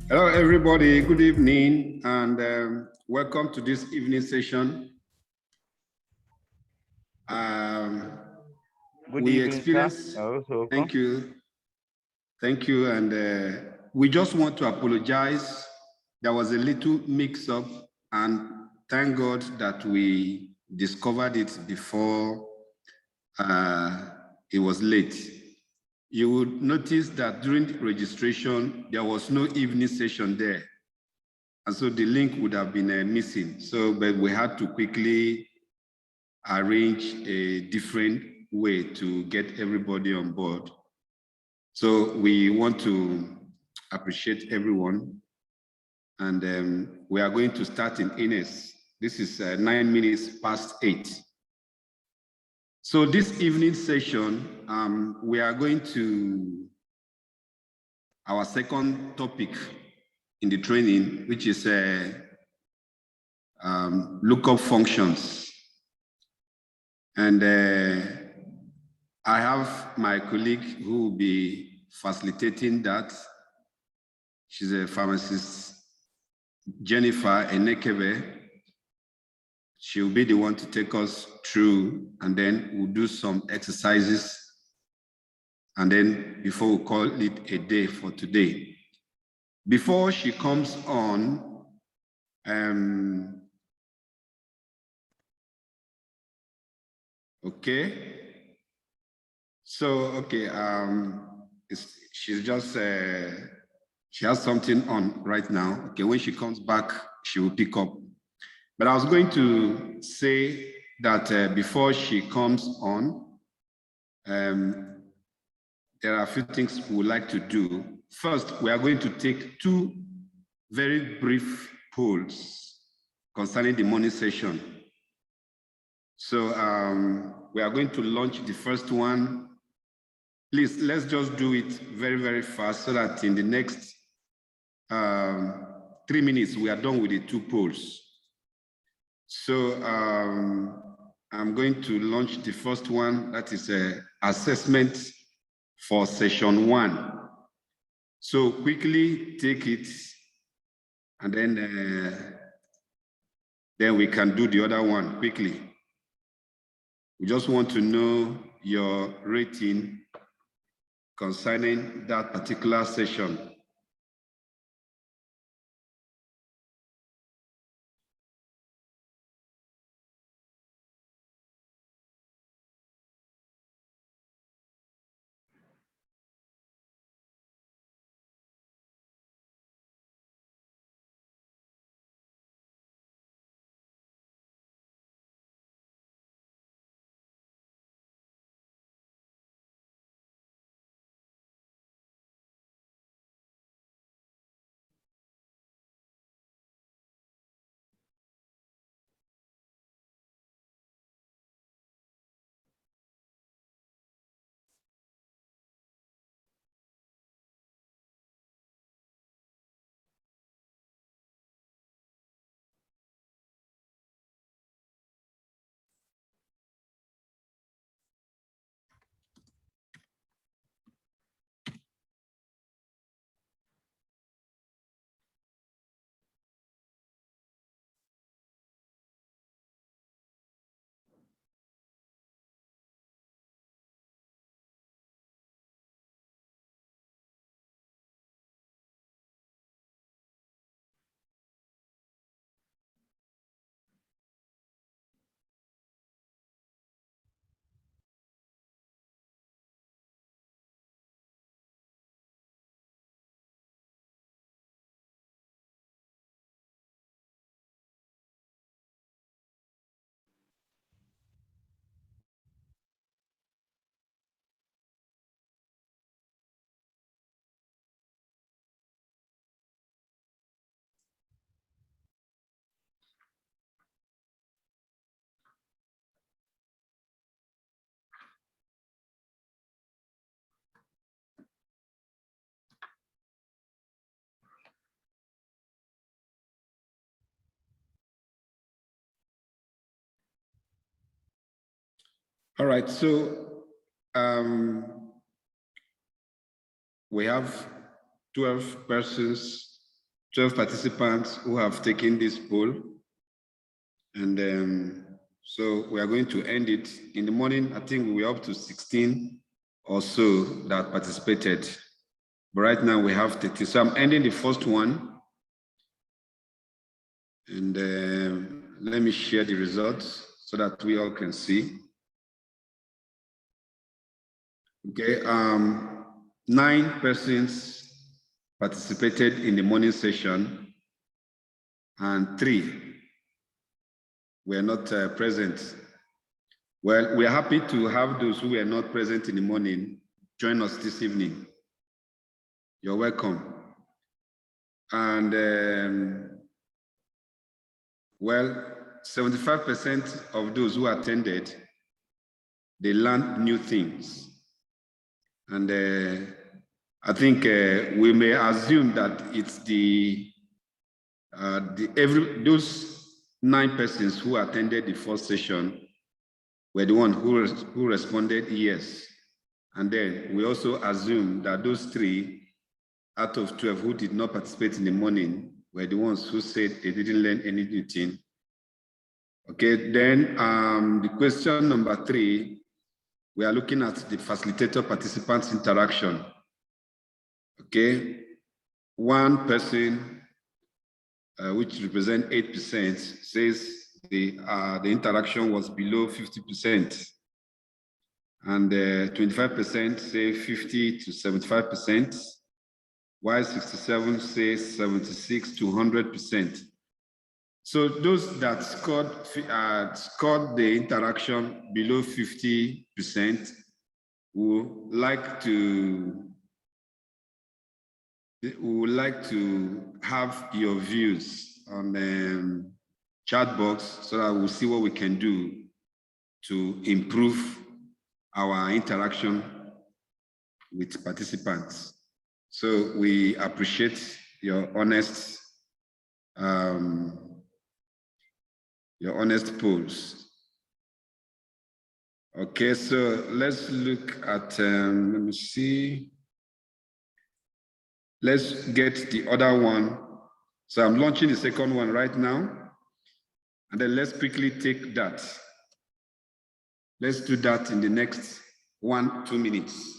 Hello, everybody. Good evening, and welcome to this evening session. Good evening, sir. Thank you. Thank you. And we just want to apologize. There was a little mix-up, and thank God that we discovered it before it was late. You would notice that during the registration, there was no evening session there. And so the link would have been missing. But we had to quickly arrange a different way to get everybody on board. So we want to appreciate everyone. And we are going to start in earnest. This is 9 minutes past 8. So this evening session, we are going to our second topic in the training, which is lookup functions. And I have my colleague who will be facilitating that. She's a pharmacist, Jennifer Enekebe. She'll be the one to take us through, and then we'll do some exercises. And then before we call it a day for today. Before she comes on, okay. So, okay, she's just, she has something on right now. Okay, when she comes back, she will pick up. But I was going to say that before she comes on, there are a few things we would like to do. First, we are going to take two very brief polls concerning the morning session. So we are going to launch the first one. Please, let's just do it very, very fast so that in the next 3 minutes, we are done with the two polls. So I'm going to launch the first one, that is assessment for session 1. So quickly take it, and then we can do the other one quickly. We just want to know your rating concerning that particular session. All right, so we have 12 persons 12 participants who have taken this poll. And so we are going to end it. In the morning, I think we were up to 16 or so that participated. But right now we have 30. So I'm ending the first one. And let me share the results so that we all can see. Okay, 9 persons participated in the morning session and 3 were not present. Well, we are happy to have those who were not present in the morning join us this evening. You're welcome. And well, 75% of those who attended, they learned new things. And I think we may assume that it's those 9 persons who attended the first session were the ones who responded yes. And then we also assume that those 3 out of 12 who did not participate in the morning were the ones who said they didn't learn anything. Okay, then the question number 3, we are looking at the facilitator participants interaction. Okay, 1 person, which represents 8%, says the interaction was below 50%. And 25% say 50 to 75%, while 67 say 76 to 100%. So those that scored the interaction below 50% would like to have your views on the chat box so that we'll see what we can do to improve our interaction with participants. So we appreciate your honest polls. Okay, so let's look at, let me see. Let's get the other one. So I'm launching the second one right now. And then let's quickly take that. Let's do that in the next 1-2 minutes.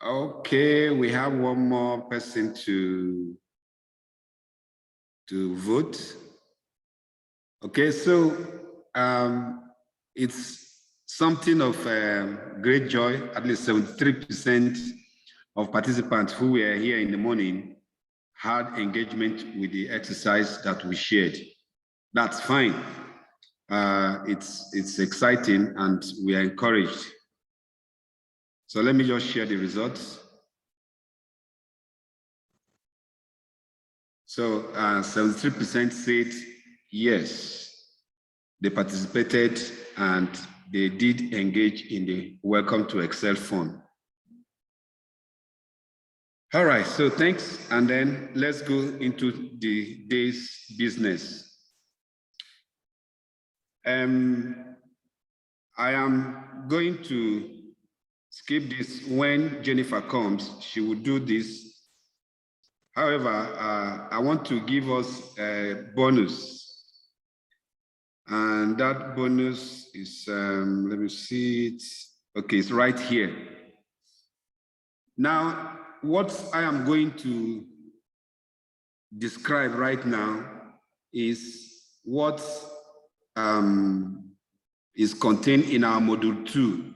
Okay, we have one more person to vote. Okay, so it's something of great joy. At least 73% of participants who were here in the morning had engagement with the exercise that we shared. That's fine. It's exciting and we are encouraged. So let me just share the results. So 73% said yes, they participated and they did engage in the Welcome to Excel Fund. All right, so thanks. And then let's go into the day's business. I am going to skip this. When Jennifer comes, she will do this. However, I want to give us a bonus. And that bonus is, let me see it. Okay, it's right here. Now, what I am going to describe right now is what is contained in our module 2.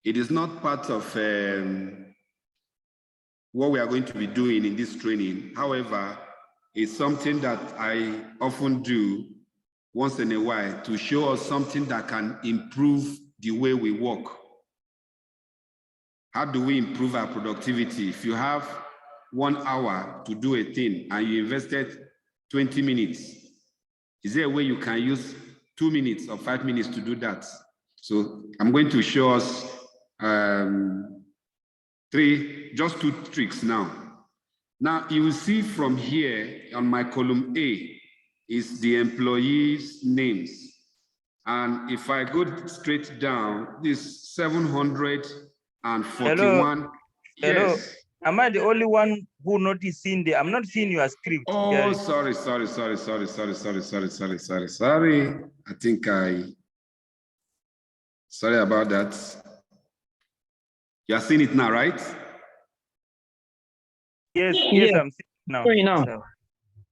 It is not part of what we are going to be doing in this training. However, it's something that I often do once in a while to show us something that can improve the way we work. How do we improve our productivity? If you have 1 hour to do a thing and you invested 20 minutes, is there a way you can use 2 minutes or 5 minutes to do that? So I'm going to show us just 2 tricks now. Now you will see from here on my column A is the employees' names. And if I go straight down, this 741. Hello. Yes. Am I the only one who not is seeing the? I'm not seeing your script. Oh, sorry. I think sorry about that. You are seeing it now, right? Yes, Yeah. I'm seeing it now. Sorry now. So,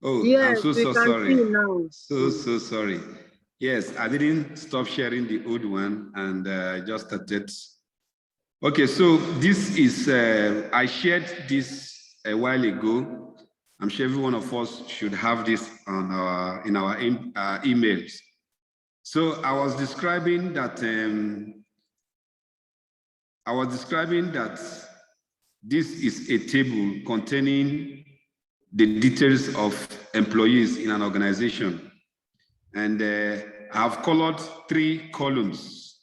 Oh, Yes, I'm so sorry. Now. So sorry. Yes, I didn't stop sharing the old one and I just started. Okay, so this is, I shared this a while ago. I'm sure every one of us should have this on in our emails. So I was describing that this is a table containing the details of employees in an organization. And I've colored 3 columns.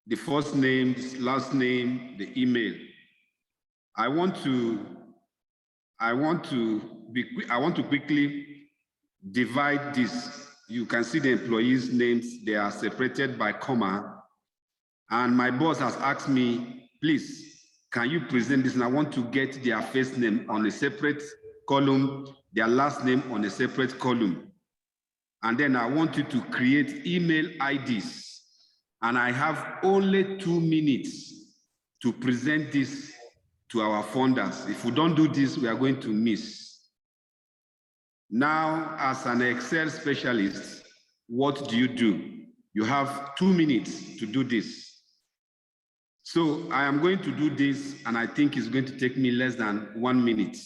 The first name, last name, the email. I want to quickly divide this. You can see the employees' names, they are separated by comma. And my boss has asked me, please, can you present this? And I want to get their first name on a separate column, their last name on a separate column. And then I want you to create email IDs. And I have only 2 minutes to present this to our funders. If we don't do this, we are going to miss. Now, as an Excel specialist, what do? You have 2 minutes to do this. So I am going to do this, and I think it's going to take me less than 1 minute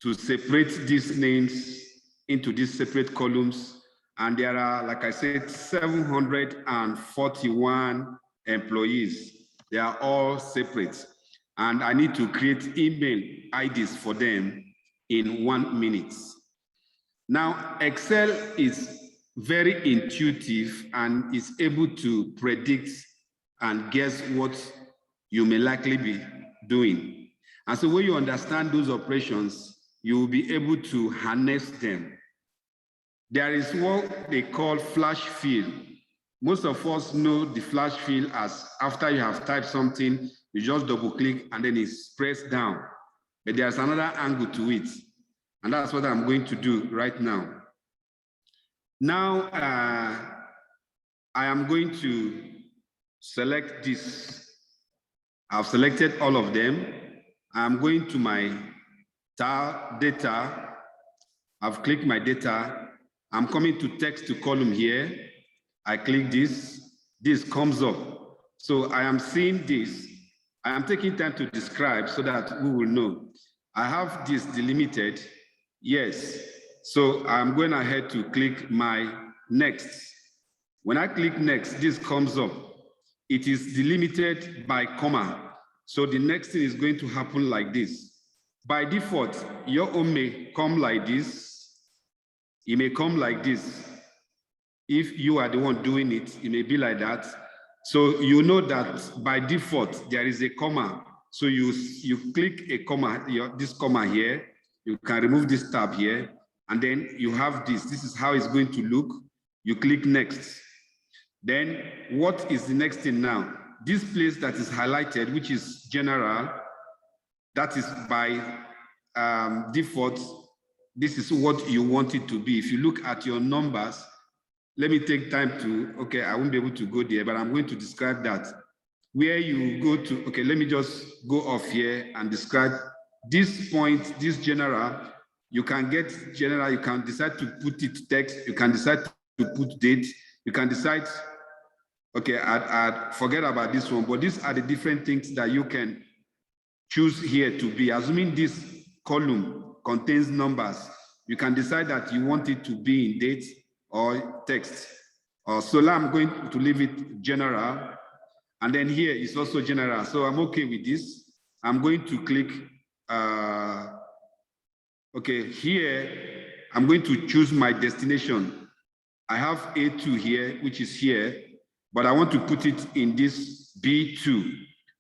to separate these names into these separate columns. And there are, like I said, 741 employees. They are all separate. And I need to create email IDs for them in 1 minute. Now, Excel is very intuitive and is able to predict and guess what you may likely be doing. And so when you understand those operations, you will be able to harness them. There is what they call flash fill. Most of us know the flash fill as after you have typed something, you just double click and then it's pressed down. But there's another angle to it. And that's what I'm going to do right now. Now, I am going to select this. I've selected all of them. I'm going to my data. I've clicked my data. I'm coming to text to column here. I click this. This comes up. So I am seeing this. I am taking time to describe so that we will know. I have this delimited. Yes. So I'm going ahead to click my next. When I click next, this comes up. It is delimited by comma. So the next thing is going to happen like this. By default, your own may come like this. It may come like this. If you are the one doing it, it may be like that. So you know that by default, there is a comma. So you click a comma, this comma here. You can remove this tab here. And then you have this. This is how it's going to look. You click next. Then what is the next thing now? This place that is highlighted, which is general, that is by default. This is what you want it to be. If you look at your numbers, let me take time to, okay, I won't be able to go there, but I'm going to describe that. Where you go to, okay, let me just go off here and describe this point, this general. You can get general, you can decide to put it text, you can decide to put date, you can decide, okay, I forget about this one, but these are the different things that you can choose here to be. Assuming this column contains numbers, you can decide that you want it to be in date, or text. Or Solar, I'm going to leave it general. And then here is also general. So I'm okay with this. I'm going to click, okay, here, I'm going to choose my destination. I have A2 here, which is here, but I want to put it in this B2.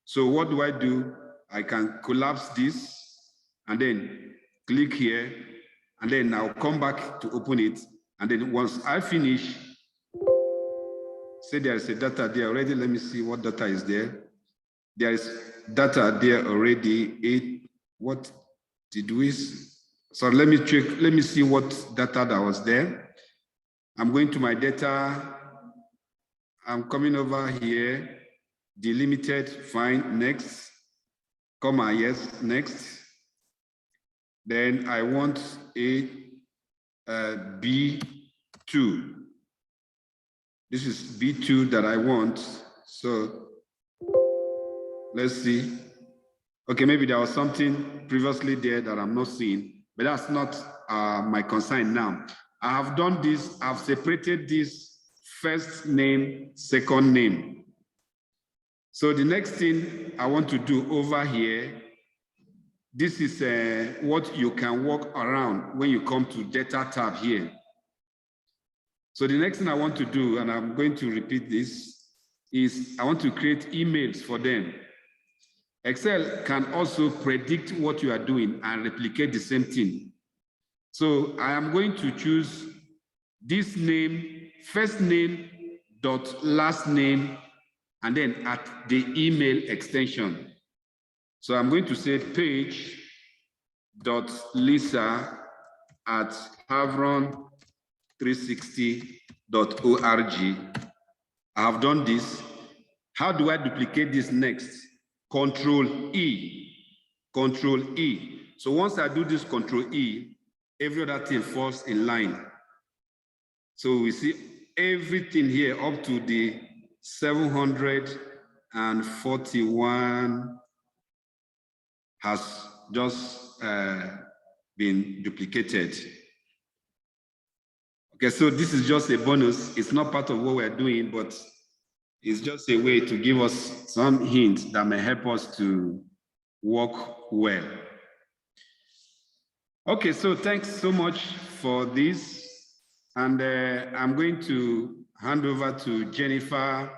So what do? I can collapse this and then click here, and then I'll come back to open it. And then once I finish, say there is a data there already. Let me see what data is there. There is data there already. What did we? So let me check. Let me see what data that was there. I'm going to my data. I'm coming over here. Delimited, fine, next. Comma, yes, next. Then I want a B2. This is B2 that I want. So let's see. Okay, maybe there was something previously there that I'm not seeing, but that's not my concern now. I have done this, I've separated this first name, second name. So the next thing I want to do over here, this is what you can walk around when you come to data tab here. So the next thing I want to do, and I'm going to repeat this, is I want to create emails for them. Excel can also predict what you are doing and replicate the same thing. So I am going to choose this name, first name dot last name, and then at the email extension. So I'm going to say page.lisa@havron360.org. I have done this. How do I duplicate this next? Control E. Control E. So once I do this Control E, every other thing falls in line. So we see everything here up to the 741 has just been duplicated. Okay, so this is just a bonus. It's not part of what we're doing, but it's just a way to give us some hints that may help us to work well. Okay, so thanks so much for this. And I'm going to hand over to Jennifer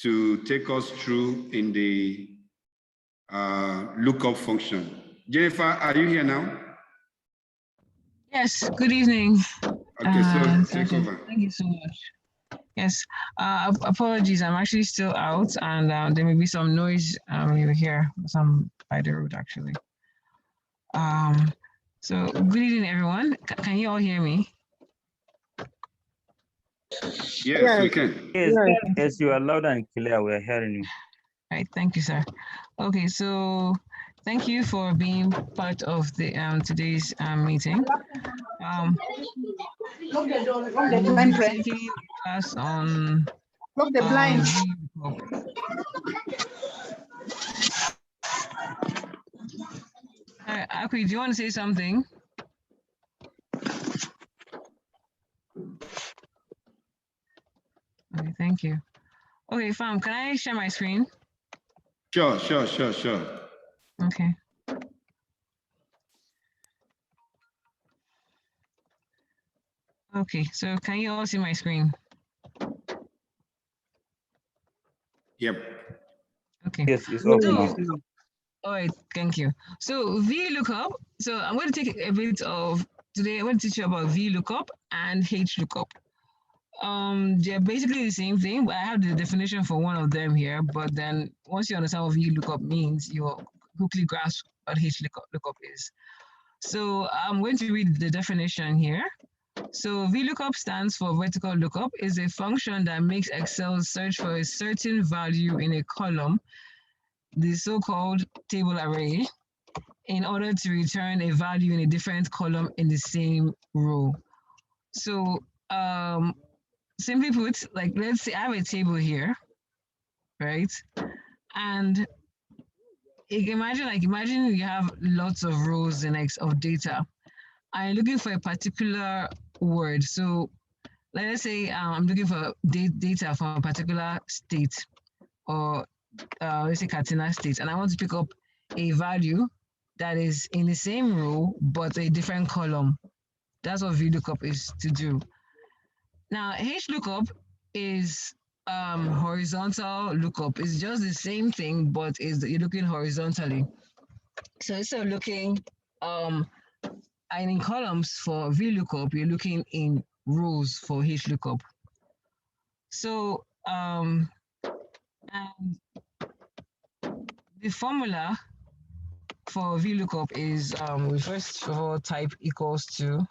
to take us through in the lookup function. Jennifer, are you here now? Yes, good evening. Okay, so take over. Thank you so much. Yes, apologies, I'm actually still out, and there may be some noise you hear, some by the road actually. So good evening, everyone. Can you all hear me? Yes, we can. Yes, you are loud and clear. We are hearing you. Right, thank you, sir. Okay, so thank you for being part of the today's meeting. Lock the door. Lock the We'll blind, be friend. taking class on Lock the blind. Akwi, do you want to say something? Okay, thank you. Okay, fam, can I share my screen? Sure. Okay. Okay, so can you all see my screen? Yep. Okay. Yes, it's open now. All right, thank you. So VLOOKUP, so I'm going to take a bit of, today I'm going to teach you about VLOOKUP and HLOOKUP. They're basically the same thing, but I have the definition for one of them here, but then once you understand what VLOOKUP means, you'll quickly grasp what HLOOKUP is. So I'm going to read the definition here. So VLOOKUP stands for vertical lookup, is a function that makes Excel search for a certain value in a column, the so-called table array, in order to return a value in a different column in the same row. So simply put, like let's say I have a table here, right? And imagine you have lots of rows and of data. I'm looking for a particular word. So Like, let's say I'm looking for data from a particular state, or let's say Katsina State, and I want to pick up a value that is in the same row but a different column. That's what VLOOKUP is to do. Now, HLOOKUP is horizontal lookup. It's just the same thing, but you're looking horizontally. So instead of looking and in columns for VLOOKUP, you're looking in rows for HLOOKUP. So and the formula for VLOOKUP is we first of all type equals to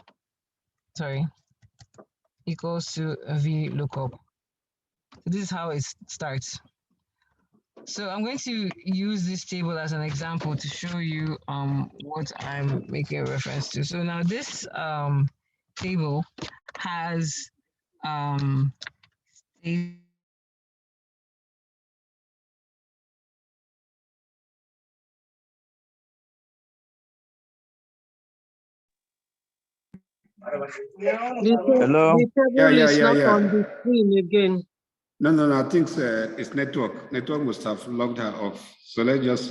VLOOKUP. So this is how it starts. So I'm going to use this table as an example to show you what I'm making a reference to. So now this table has a Hello? The table Yeah. is not on the screen again. No. I think it's network. Network must have logged her off. So let's just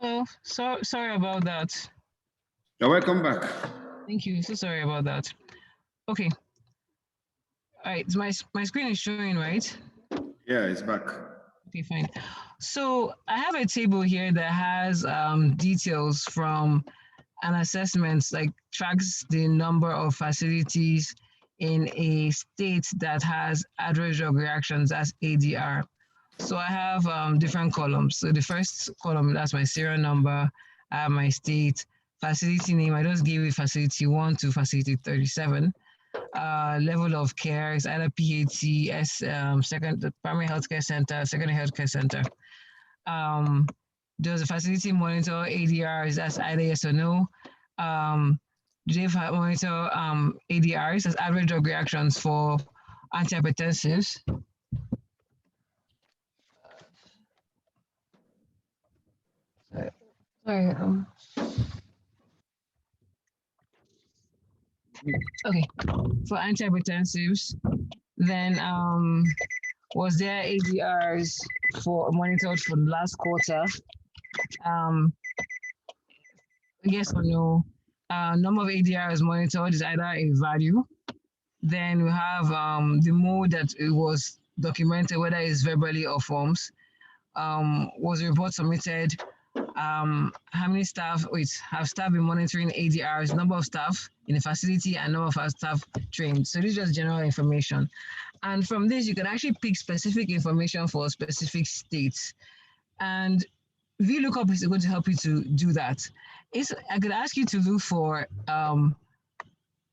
oh, sorry about that. you're welcome back. Thank you. So sorry about that. Okay. All right. My screen is showing, right? Yeah, it's back. Okay, fine. So I have a table here that has details from an assessment, like tracks the number of facilities in a state that has adverse drug reactions, as ADR. So I have different columns. So the first column, that's my serial number, I have my state, facility name. I just gave it facility 1 to facility 37. Level of care is either PHC, second primary healthcare center, secondary healthcare center. Does the facility monitor ADRs? That's either yes or no. Do they monitor ADRs as average drug reactions for antihypertensives? Sorry. Okay, for antihypertensives, then was there ADRs for monitored for the last quarter? Yes or no? Number of ADRs monitored is either a value. Then we have the mode that it was documented, whether it's verbally or forms. Was the report submitted? How many staff, have staff been monitoring ADRs, number of staff in the facility and number of our staff trained. So this is just general information. And from this, you can actually pick specific information for specific states. And VLOOKUP is going to help you to do that. I could ask you to look for, in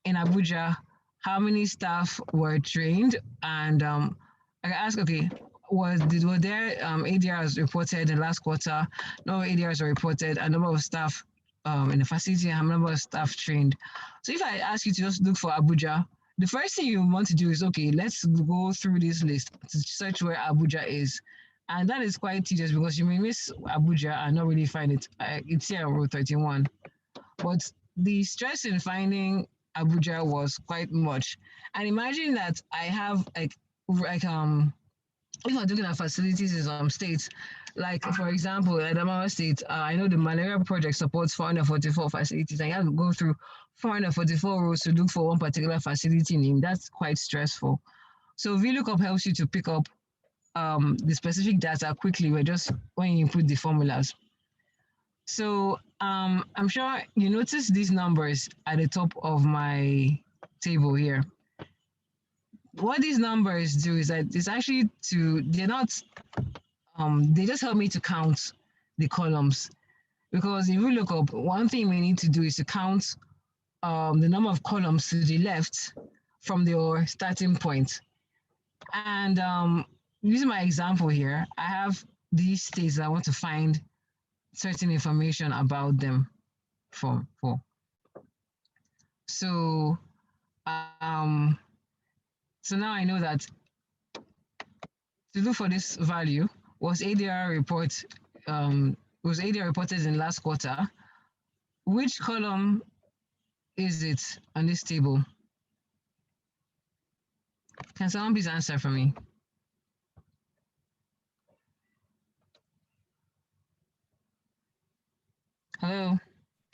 Abuja, how many staff were trained, and I can ask, okay, were there ADRs reported in the last quarter? No ADRs were reported, and number of staff in the facility, and number of staff trained. So if I ask you to just look for Abuja, the first thing you want to do is, okay, let's go through this list to search where Abuja is. And that is quite tedious because you may miss Abuja and not really find it. It's here on Road 31. But the stress in finding Abuja was quite much. And imagine that I have if I'm looking at facilities in some states, like for example, Adamawa State, I know the malaria project supports 444 facilities, and you have to go through 444 rows to look for one particular facility name. That's quite stressful. So VLOOKUP helps you to pick up the specific data quickly when you input the formulas. So I'm sure you notice these numbers at the top of my table here. What these numbers do is that it's actually they just help me to count the columns. Because if you look up, one thing we need to do is to count the number of columns to the left from your starting point. And using my example here, I have these states that I want to find certain information about them for. So, so now I know that to look for this value, was ADR reported in last quarter? Which column is it on this table? Can someone please answer for me? Hello,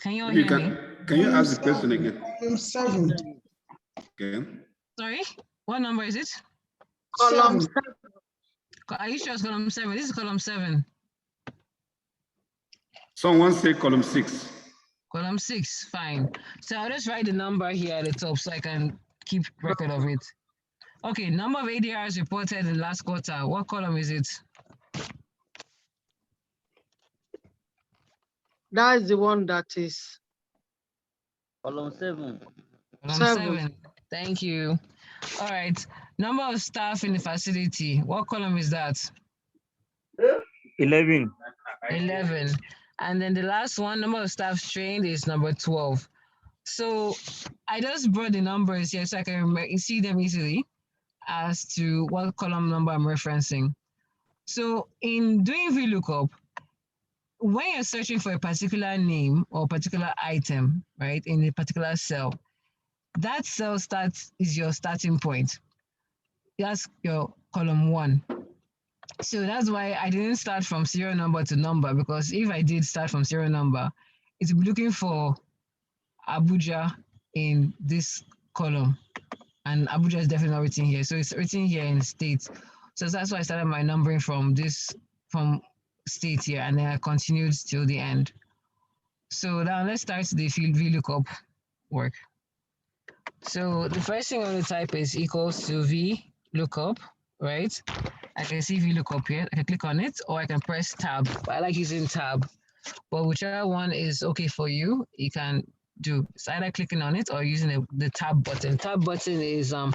can you all hear me? Can you ask the question again? Column 7. Okay. Sorry, what number is it? Column 7. Are you sure it's column 7? This is column 7. Someone say column 6. Column 6, fine. So I'll just write the number here at the top so I can keep record of it. Okay, number of ADRs reported in last quarter. What column is it? That is the one that is Column 7. Column 7. 7. Thank you. All right. Number of staff in the facility. What column is that? 11. 11. And then the last one, number of staff trained, is number 12. So I just brought the numbers here so I can see them easily as to what column number I'm referencing. So in doing VLOOKUP, when you're searching for a particular name or particular item, right, in a particular cell, that cell is your starting point. That's your column 1. So that's why I didn't start from serial number to number, because if I did start from serial number, it would be looking for Abuja in this column. And Abuja is definitely not written here. So it's written here in state. So that's why I started my numbering from state here, and then I continued till the end. So now let's start the VLOOKUP work. So the first thing I'm going to type is equals to VLOOKUP, right? I can see VLOOKUP here. I can click on it, or I can press tab. I like using tab, but whichever one is okay for you, you can do. It's either clicking on it or using the tab button. Tab button is on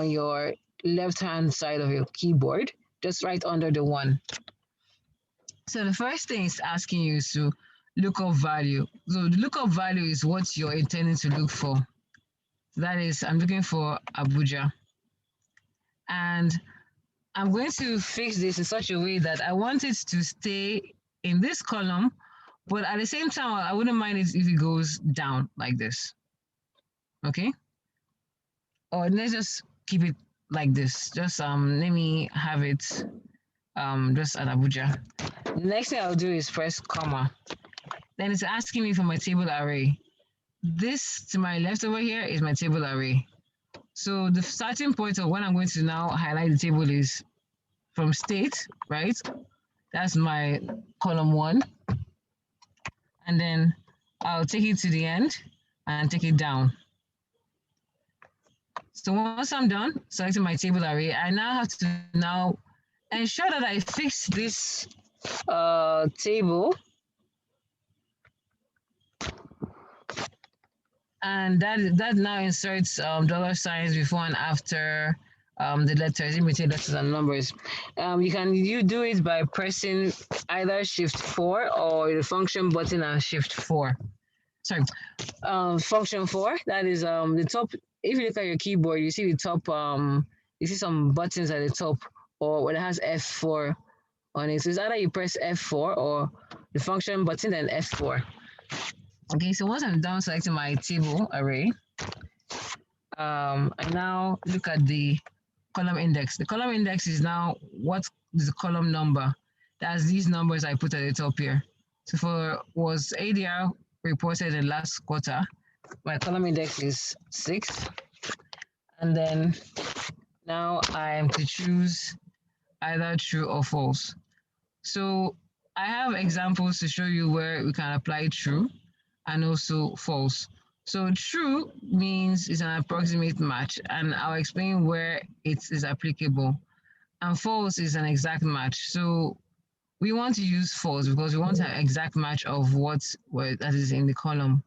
your left-hand side of your keyboard, just right under the 1. So the first thing it's asking you is to look up value. So the lookup value is what you're intending to look for. That is, I'm looking for Abuja. And I'm going to fix this in such a way that I want it to stay in this column, but at the same time, I wouldn't mind it if it goes down like this. Okay? Or let's just keep it like this. Just let me have it just at Abuja. The next thing I'll do is press comma. Then it's asking me for my table array. This to my left over here is my table array. So the starting point of when I'm going to now highlight the table is from state, right? That's my column 1. And then I'll take it to the end and take it down. So once I'm done selecting my table array, I now have to now ensure that I fix this table. And that now inserts dollar signs before and after the letters, in between letters and numbers. You do it by pressing either Shift 4 or the function button and Shift 4. Sorry, function 4. That is the top. If you look at your keyboard, you see the top. You see some buttons at the top, or it has F4 on it. So it's either you press F4 or the function button then F4. Okay, so once I'm done selecting my table array, I now look at the column index. The column index is now what is the column number. That's these numbers I put at the top here. So was ADR reported in last quarter, my column index is 6. And then now I am to choose either true or false. So I have examples to show you where we can apply true and also false. So true means it's an approximate match, and I'll explain where it is applicable. And false is an exact match. So we want to use false because we want an exact match of that is in the column.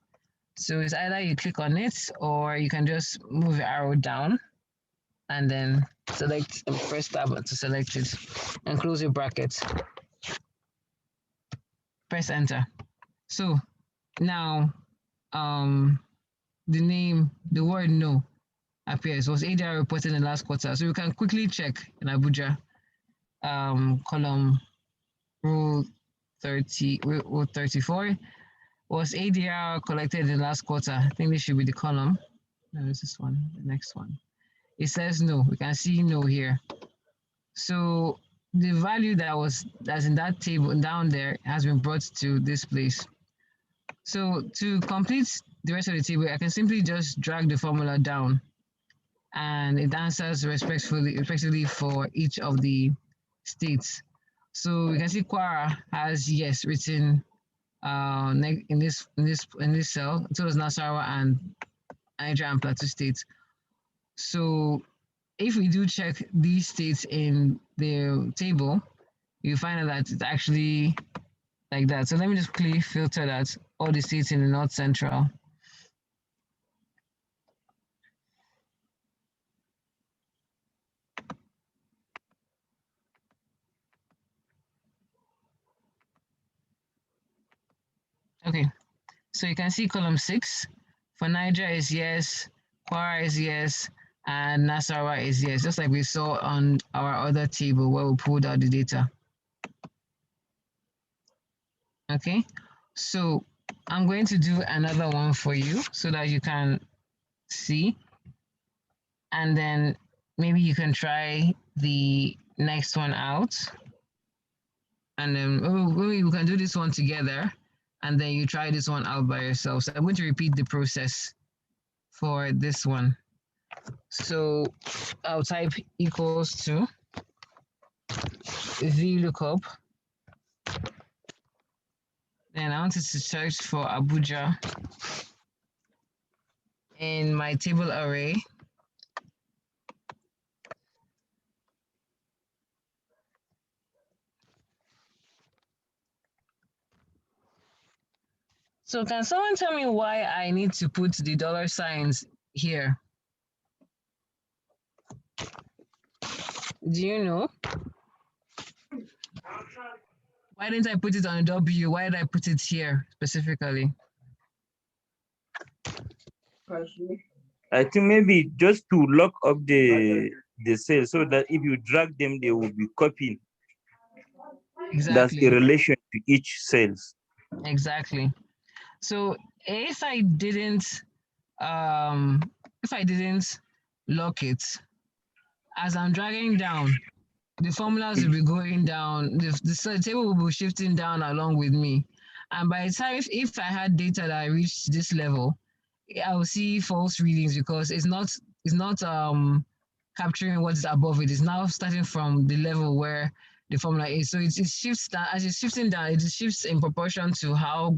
So it's either you click on it or you can just move your arrow down and then select and press tab to select it and close your brackets. Press enter. So now the name, the word no appears. Was ADR reported in the last quarter? So you can quickly check in Abuja, column row 34. Was ADR collected in the last quarter? I think this should be the column. No, it's this one, the next one. It says no. We can see no here. So the value that's in that table down there has been brought to this place. So to complete the rest of the table, I can simply just drag the formula down and it answers respectively for each of the states. So we can see Kwara has yes written in this cell. So does Nasarawa and Niger and Plateau states. So if we do check these states in the table, you find out that it's actually like that. So let me just quickly filter that, all the states in the North Central. Okay, so you can see column 6 for Niger is yes, Kwara is yes, and Nasarawa is yes, just like we saw on our other table where we pulled out the data. Okay, so I'm going to do another one for you so that you can see, and then maybe you can try the next one out, and then maybe we can do this one together, and then you try this one out by yourself. So I'm going to repeat the process for this one. So I'll type equals to VLOOKUP. Then I wanted to search for Abuja in my table array. So can someone tell me why I need to put the dollar signs here? Do you know? Why didn't I put it on a W? Why did I put it here specifically? I think maybe just to lock up the cells so that if you drag them, they will be copied. Exactly. That's the relation to each cells. Exactly. So if I didn't lock it, as I'm dragging down, the formulas will be going down, the table will be shifting down along with me. And by the time, if I had data that I reached this level, I will see false readings because it's not capturing what's above it. It's now starting from the level where the formula is. So it shifts down, as it's shifting down, it shifts in proportion to how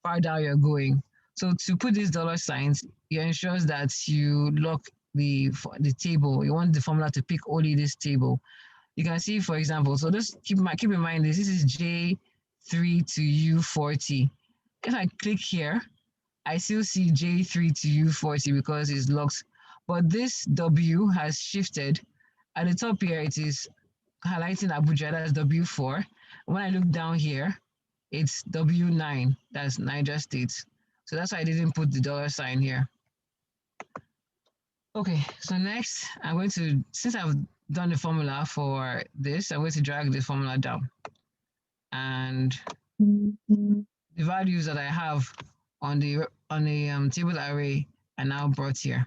far down you're going. So to put these dollar signs, it ensures that you lock the table. You want the formula to pick only this table. You can see, for example, so just keep in mind this is J3 to U40. If I click here, I still see J3 to U40 because it's locked. But this W has shifted. At the top here, it is highlighting Abuja, that's W4. When I look down here, it's W9, that's Niger State. So that's why I didn't put the dollar sign here. Okay, so next I'm going to, since I've done the formula for this, I'm going to drag the formula down. And the values that I have on the table array are now brought here.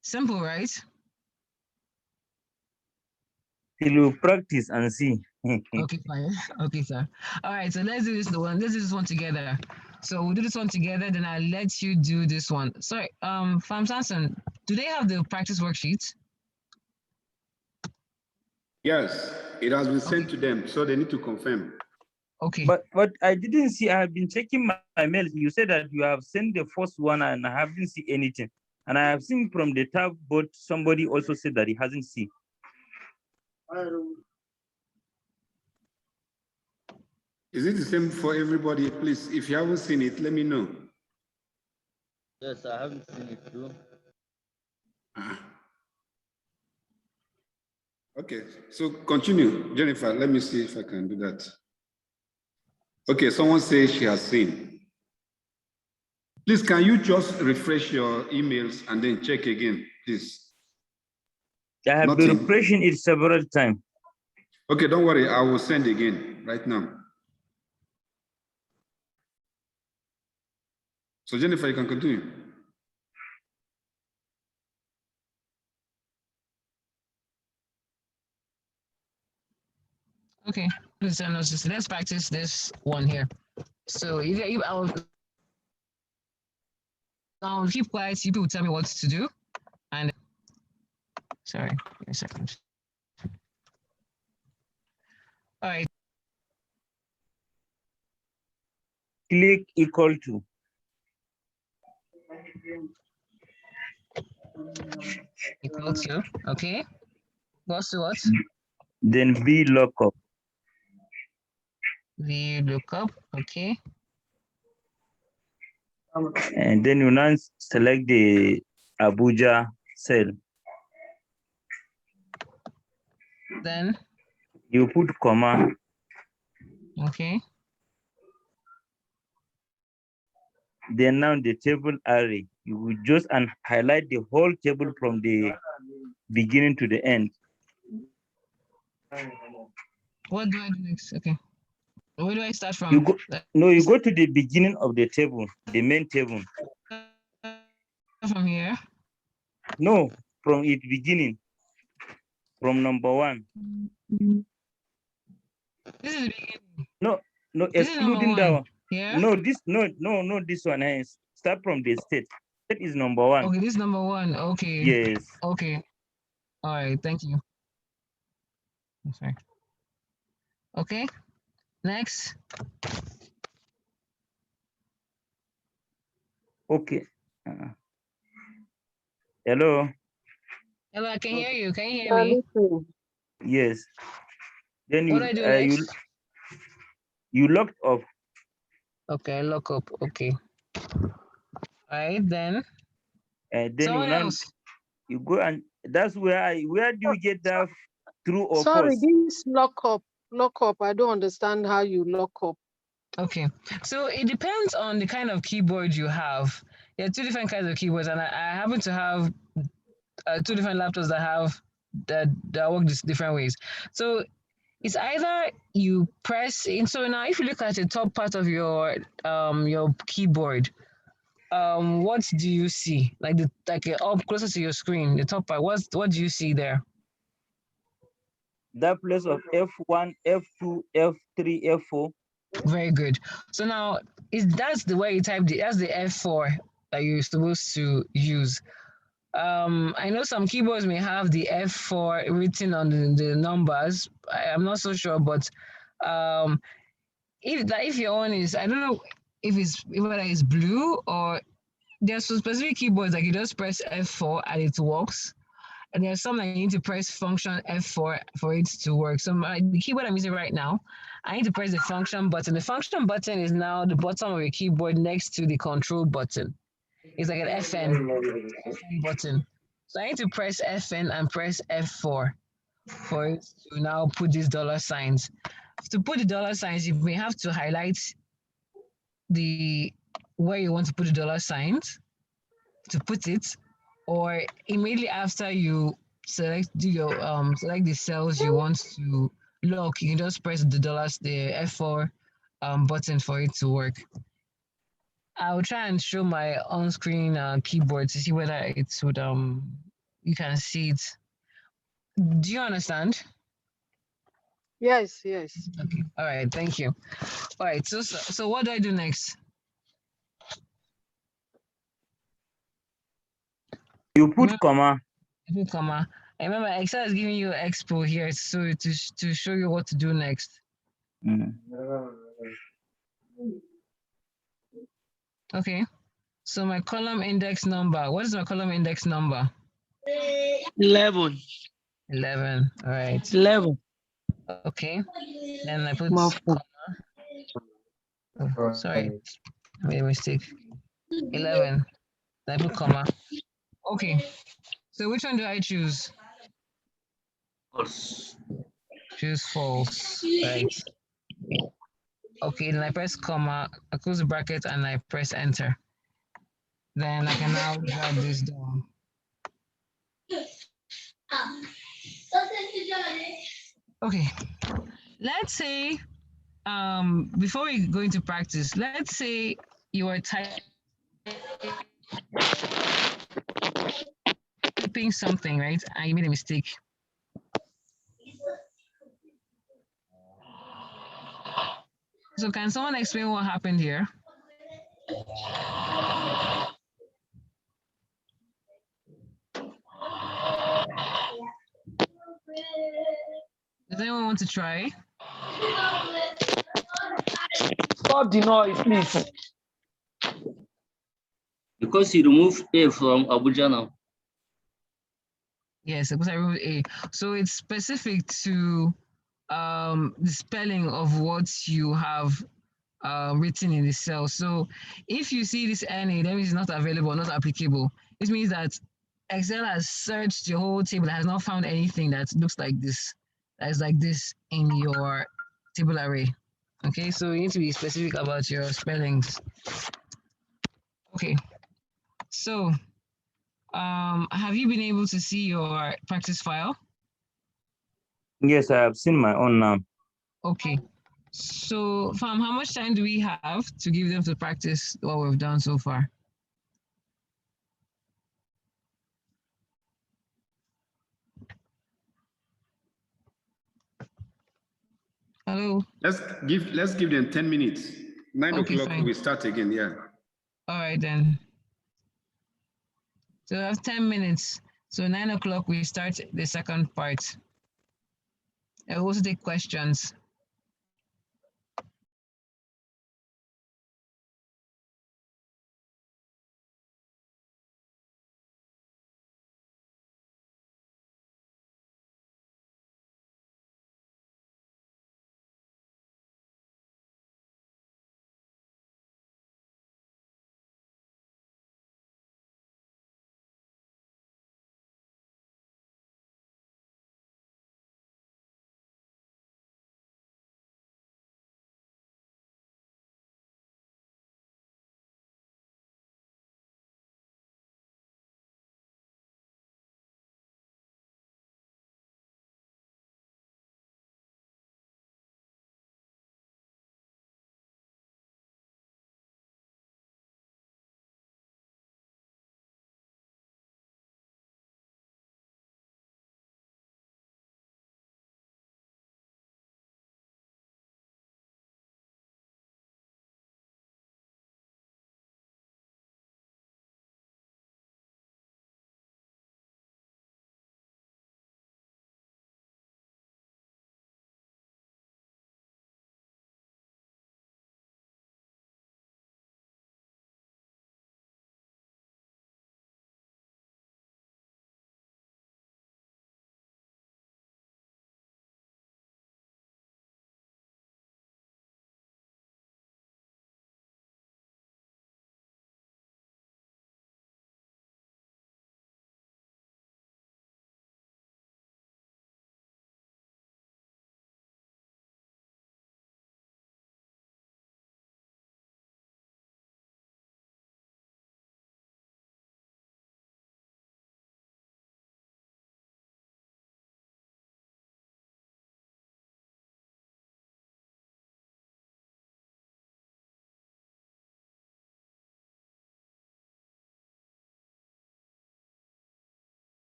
Simple, right? Till you practice and see. Okay, fine. Okay, sir. All right, so let's do this one. Let's do this one together. So we'll do this one together, then I'll let you do this one. Sorry, Farm Samson, do they have the practice worksheet? Yes, it has been sent to them, so they need to confirm. Okay. But I didn't see, I have been checking my mails. You said that you have sent the first one and I haven't seen anything. And I have seen from the tab, but somebody also said that he hasn't seen. Is it the same for everybody? Please, if you haven't seen it, let me know. Yes, I haven't seen it too. Ah. Okay, so continue, Jennifer. Let me see if I can do that. Okay, someone says she has seen. Please, can you just refresh your emails and then check again, please? I have been Nothing. refreshing it several times. Okay, don't worry. I will send again right now. So Jennifer, you can continue. Okay, let's practice this one here. So if I'll keep quiet, you people tell me what to do. And sorry, give me a second. All right, Click equal to. equal to, okay. Goes to what? Then VLOOKUP. VLOOKUP, okay. And then you now select the Abuja cell. Then, You put comma. okay. Then now the table array, you will just highlight the whole table from the beginning to the end. What do I do next? Okay. Where do I start from? You go to the beginning of the table, the main table. From here? No, from its beginning, from number 1. This is the beginning. No, This is number excluding one. that one. Yeah? No, this one. Start from the state. State is number 1. Okay, this is number 1. Okay. Yes. Okay. All right, thank you. Okay. Okay. Next. Okay. Hello. Hello, I can hear you. Can you hear me? Yes. Then What do I do next? you locked up. Okay, lock up. Okay. All right, then. And then Someone else. you go, and that's where do you get that true or Sorry, false? this lock up. I don't understand how you lock up. Okay, so it depends on the kind of keyboard you have. There are 2 different kinds of keyboards, and I happen to have 2 different laptops that work different ways. So it's either you press in. So now, if you look at the top part of your keyboard, what do you see? Like up closer to your screen, the top part. What do you see there? That place of F1, F2, F3, F4. Very good. So now that's the way you type that's the F4 that you're supposed to use. I know some keyboards may have the F4 written on the numbers. I'm not so sure, but if your own is, I don't know whether it's blue or there's some specific keyboards like you just press F4 and it works. And there's some that you need to press function F4 for it to work. So the keyboard I'm using right now, I need to press the function button. The function button is now the bottom of your keyboard next to the control button. It's like an FN button. So I need to press FN and press F4 for it to now put these dollar signs. To put the dollar signs, you may have to highlight where you want to put the dollar signs to put it, or immediately after you select select the cells you want to lock, you can just press the F4 button for it to work. I'll try and show my on-screen keyboard to see whether it would you can see it. Do you understand? Yes. Okay. All right. Thank you. All right. So what do I do next? You put comma. I put comma. I remember Excel is giving you expo here, so to show you what to do next. Okay. So my column index number. What is my column index number? 11. 11. All right. 11. Okay. Then I put comma. Oh, sorry, I made a mistake. 11. Then I put comma. Okay. So which one do I choose? False. Choose false. Right. Okay, then I press comma, I close the bracket and I press enter. Then I can now drag this down. Okay. Let's say before we go into practice, let's say you are typing something, right? And you made a mistake. So can someone explain what happened here? Does anyone want to try? Stop the noise, please. Because you remove A from Abuja now. Yes, because I wrote A. So it's specific to the spelling of what you have written in the cell. So if you see this NA, that means it's not available, not applicable. This means that Excel has searched your whole table, has not found anything that looks like this, that is like this in your table array. Okay, so you need to be specific about your spellings. Okay, so have you been able to see your practice file? Yes, I have seen my own now. Okay. So, Fam, how much time do we have to give them to practice what we've done so far? Hello. Let's give them 10 minutes. 9 Okay, o'clock fine. we start again. Yeah. All right then. So we have 10 minutes. So 9 o'clock we start the second part. I will also take questions.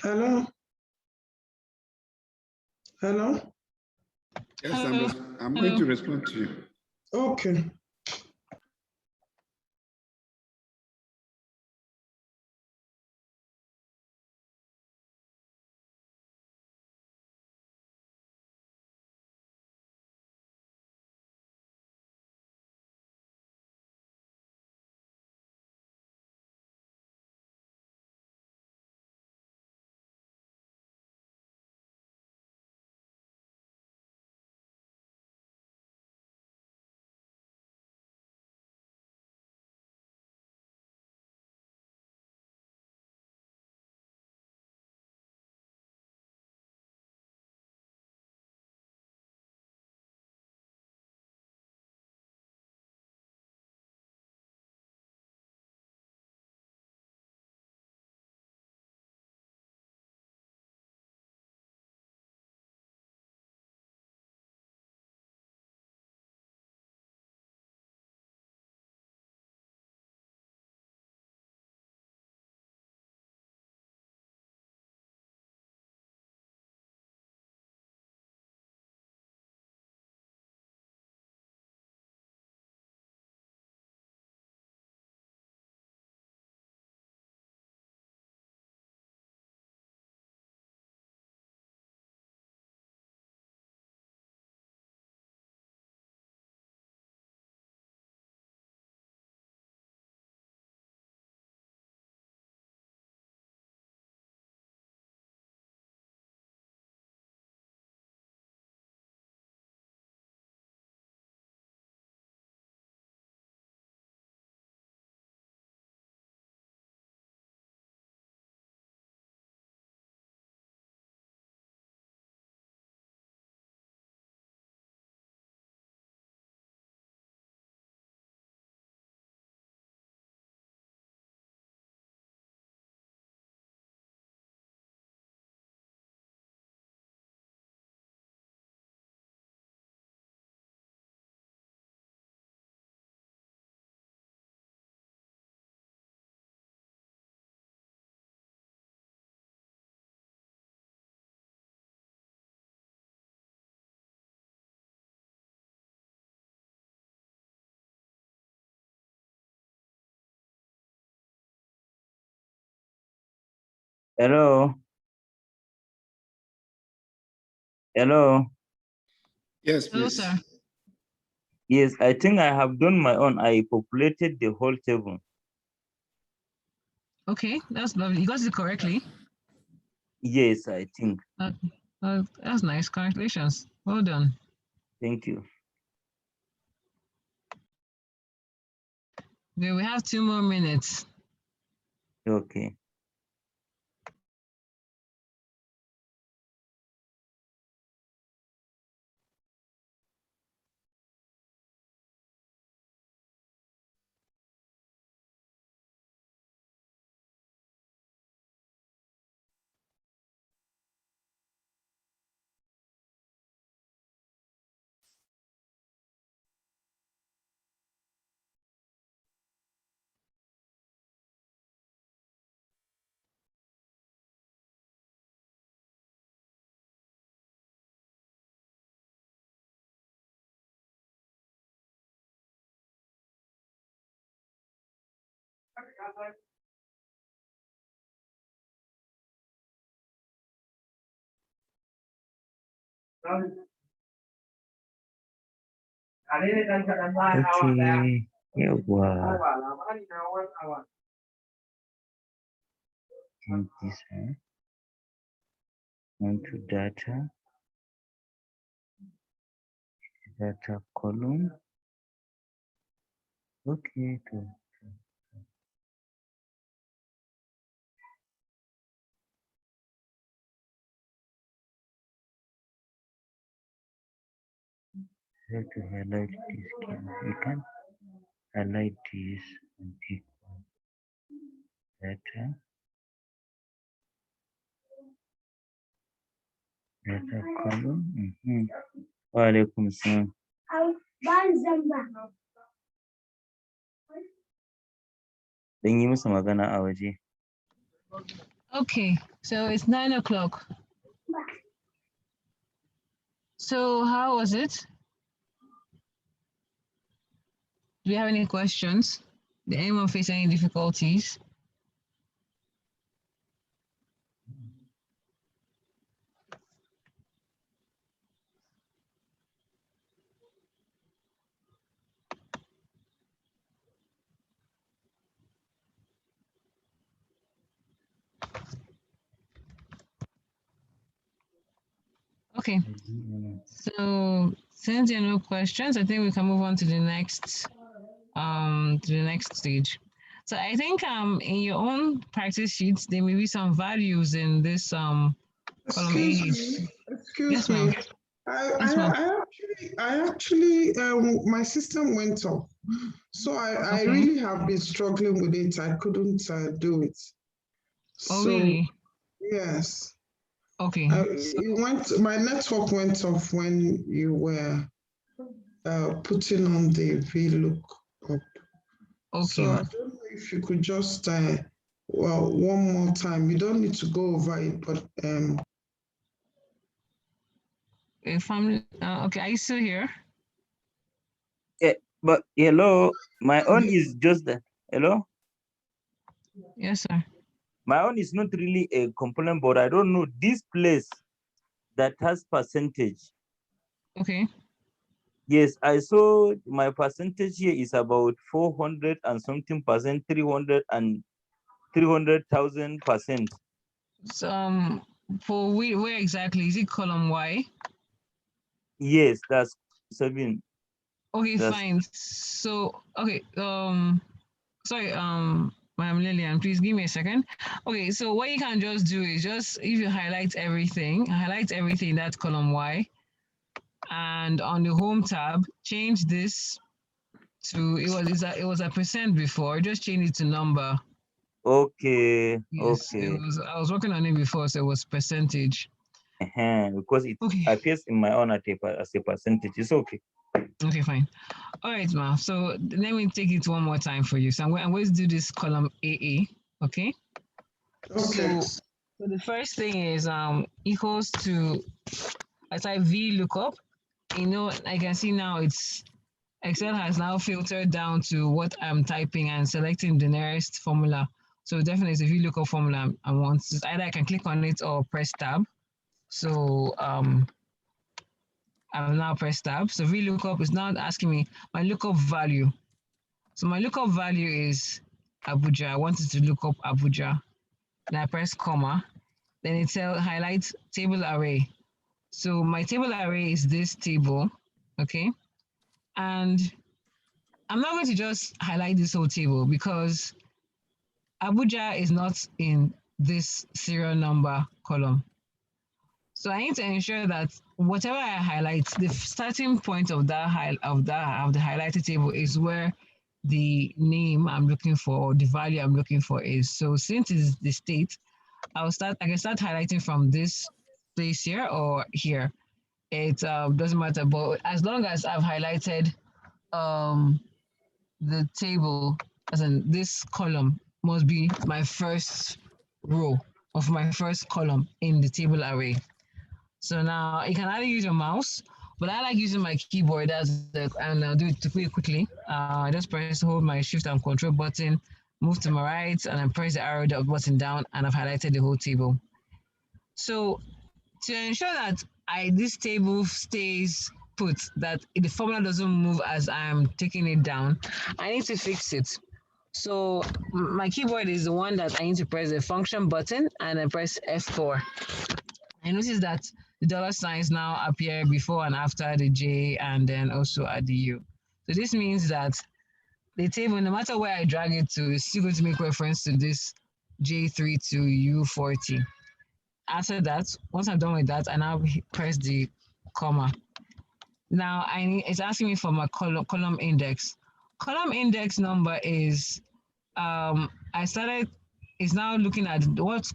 Hello? Hello? Yes, Hello. I'm going to respond to you. Okay. Hello. Hello. Yes, Hello, please. sir. Yes, I think I have done my own. I populated the whole table. Okay, that's lovely. You got it correctly. Yes, I think. That's nice. Congratulations. Well done. Thank you. Okay, we have 2 more minutes. Okay. Okay. Yawa. And this one. Onto data column. Okay. Have to highlight this. You can highlight this and pick one. Data column. Wa alaikum salam. Dan yi musu magana a waje. Okay, so it's 9 o'clock. So how was it? Do you have any questions? Did anyone face any difficulties? Okay, so since there are no questions, I think we can move on to the next stage. So I think in your own practice sheets there may be some values in this column Excuse A. me. Excuse Yes, ma'am. me. Yes, ma'am. I actually, my system went off. So I Okay. really have been struggling with it. I couldn't do it. Oh, So, really? yes. Okay. My network went off when you were putting on the VLOOKUP. Okay. So I don't know if you could just, one more time. You don't need to go over it, but If I'm okay, are you still here? Yeah, but hello, my own is just that. Hello? Yes, sir. My own is not really a component, but I don't know this place that has percentage. Okay. Yes, I saw my percentage here is about 400 and something percent, 300,000%. So for where exactly is it column Y? Yes, that's 7. Okay, That's fine. So okay, sorry, Madam Lillian, please give me a second. Okay, so what you can just do is just if you highlight everything that's column Y, and on the home tab, change this to it was a percent before, just change it to number. okay. Yes, Okay. I was working on it before, so it was percentage. Because it Okay. appears in my own as a percentage. It's okay. Okay, fine. All right, ma. So let me take it one more time for you. So I'm going to do this column AA. Okay. okay. So the first thing is equals to, I type VLOOKUP. You know, I can see now it's Excel has now filtered down to what I'm typing and selecting the nearest formula. So definitely it's a VLOOKUP formula I want. Either I can click on it or press tab. So I've now pressed tab. So VLOOKUP is now asking me my lookup value. So my lookup value is Abuja. I wanted to look up Abuja. Then I press comma. Then it highlights table array. So my table array is this table, okay? And I'm not going to just highlight this whole table because Abuja is not in this serial number column. So I need to ensure that whatever I highlight, the starting point of the highlighted table is where the name I'm looking for, the value I'm looking for is. So since it's the state, I can start highlighting from this place here or here. It doesn't matter, but as long as I've highlighted the table, as in this column must be my first row of my first column in the table array. So now you can either use your mouse, but I like using my keyboard and I'll do it quickly. I just press hold my shift and control button, move to my right, and then press the arrow button down, and I've highlighted the whole table. So to ensure that this table stays put, that the formula doesn't move as I'm taking it down, I need to fix it. So my keyboard is the one that I need to press the function button and then press F4. I notice that the dollar signs now appear before and after the J and then also at the U. So this means that the table, no matter where I drag it to, is still going to make reference to this J3 to U40. After that, once I'm done with that, I now press the comma. Now it's asking me for my column index. Column index number is it's now looking at what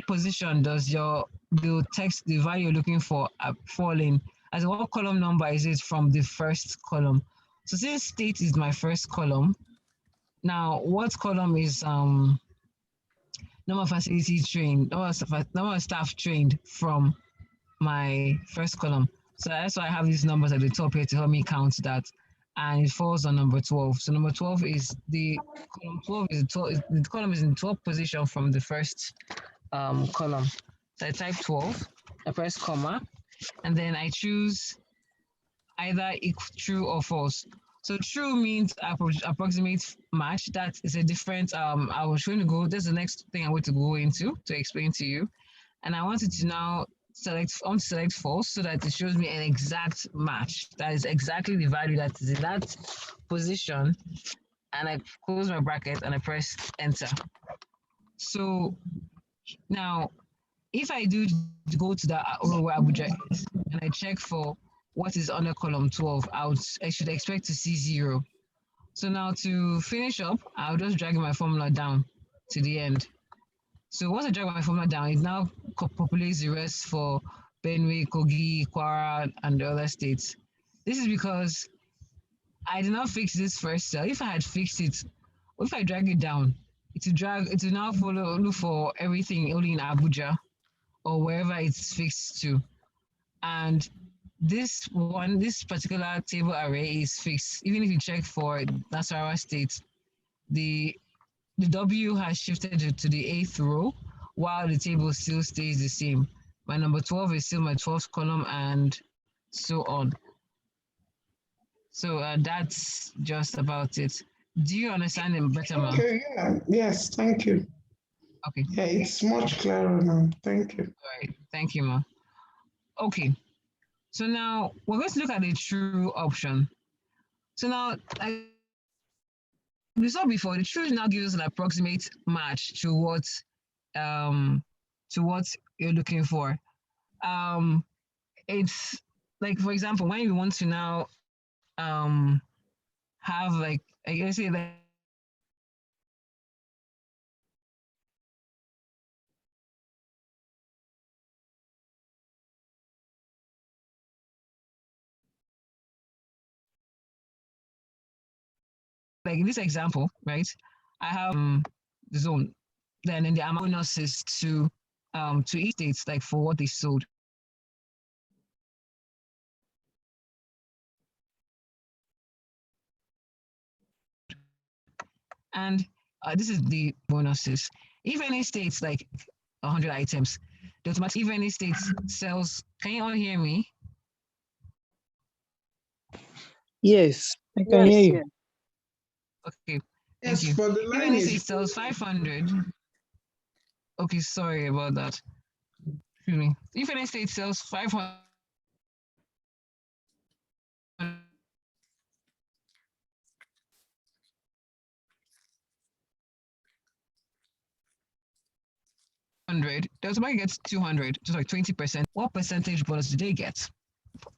position does the text, the value you're looking for fall in, as what column number is it from the first column. So since state is my first column, now what column is number of facility trained, number of staff trained from my first column. So that's why I have these numbers at the top here to help me count that. And it falls on number 12. So number 12 is the column 12 is the column is in 12th position from the first column. So I type 12, I press comma, and then I choose either true or false. So true means approximate match. That is a different, I was trying to go, that's the next thing I want to go into to explain to you. And I wanted to now select false so that it shows me an exact match. That is exactly the value that is in that position. And I close my bracket and I press enter. So now, if I do go to the row where Abuja is and I check for what is under column 12, I should expect to see 0. So now to finish up, I'll just drag my formula down to the end. So once I drag my formula down, it now populates the rest for Benue, Kogi, Kwara, and the other states. This is because I did not fix this first cell. If I had fixed it, if I drag it down, it will now look for everything only in Abuja or wherever it's fixed to. And this particular table array is fixed. Even if you check for Nasarawa State, the W has shifted to the 8th row, while the table still stays the same. My number 12 is still my 12th column, and so on. So that's just about it. Do you understand it better, ma'am? Okay, yeah, yes, thank you. Okay. Yeah, it's much clearer now. Thank you. All right, thank you, ma'am. Okay, so now we're going to look at the true option. So now, like we saw before, the true now gives us an approximate match to what you're looking for. It's like, for example, when you want to now have like, I guess say that like in this example, right? I have the zone, then in the amount bonuses to each states, like for what they sold. And this is the bonuses. If any states like 100 items, the automatic, if any states sells, can you all hear me? Yes, I can hear you. Okay, Yes, thank you. but the If line any is state sells 500, okay, sorry about that. Excuse me. If any state sells 500, the automatic gets 200, just like 20%. What percentage bonus do they get?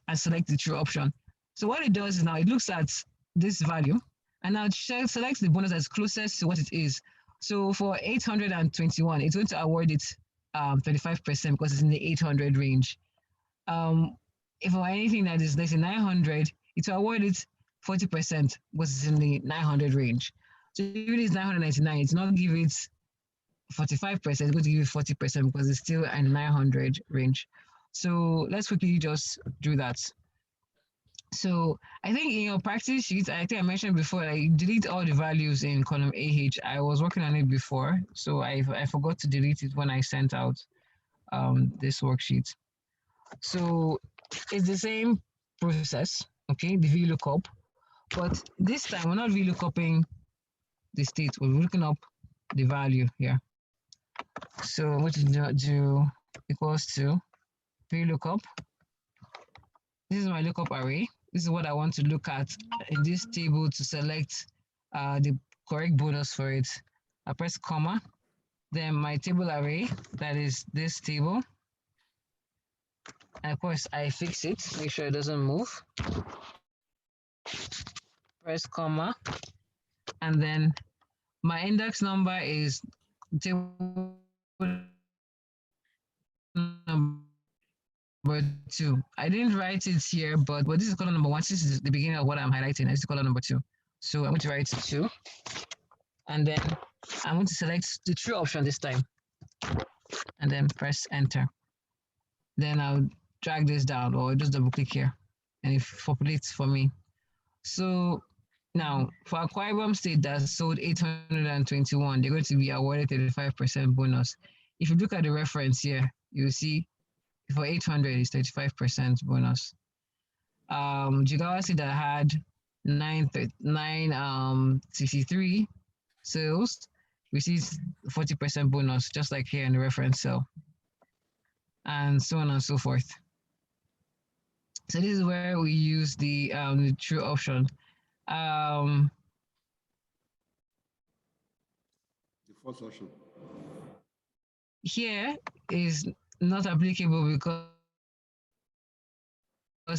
And select the true option. So what it does is now it looks at this value and now it selects the bonus that's closest to what it is. So for 821, it's going to award it 35% because it's in the 800 range. If for anything that is less than 900, it will award it 40% because it's in the 900 range. So if it is 999, it's not give it 45%, it's going to give you 40% because it's still in 900 range. So let's quickly just do that. So I think in your practice sheet, I think I mentioned before, I delete all the values in column AH. I was working on it before, so I forgot to delete it when I sent out this worksheet. So it's the same process, okay, the VLOOKUP, but this time we're not VLOOKUPing the state, we're looking up the value here. So what is do equals to VLOOKUP. This is my lookup array. This is what I want to look at in this table to select the correct bonus for it. I press comma, then my table array, that is this table. And of course, I fix it, make sure it doesn't move. Press comma, and then my index number is table number 2. I didn't write it here, but this is column number 1. This is the beginning of what I'm highlighting. This is column number 2. So I'm going to write 2. And then I'm going to select the true option this time. and then press enter. Then I'll drag this down or just double click here and it populates for me. So now for Akwa Ibom State that sold 821, they're going to be awarded 35% bonus. If you look at the reference here, you'll see for 800 is 35% bonus. Jigawa State that had 963 sales receives 40% bonus, just like here in the reference cell, and so on and so forth. So this is where we use the true option. The first option. Here is not applicable because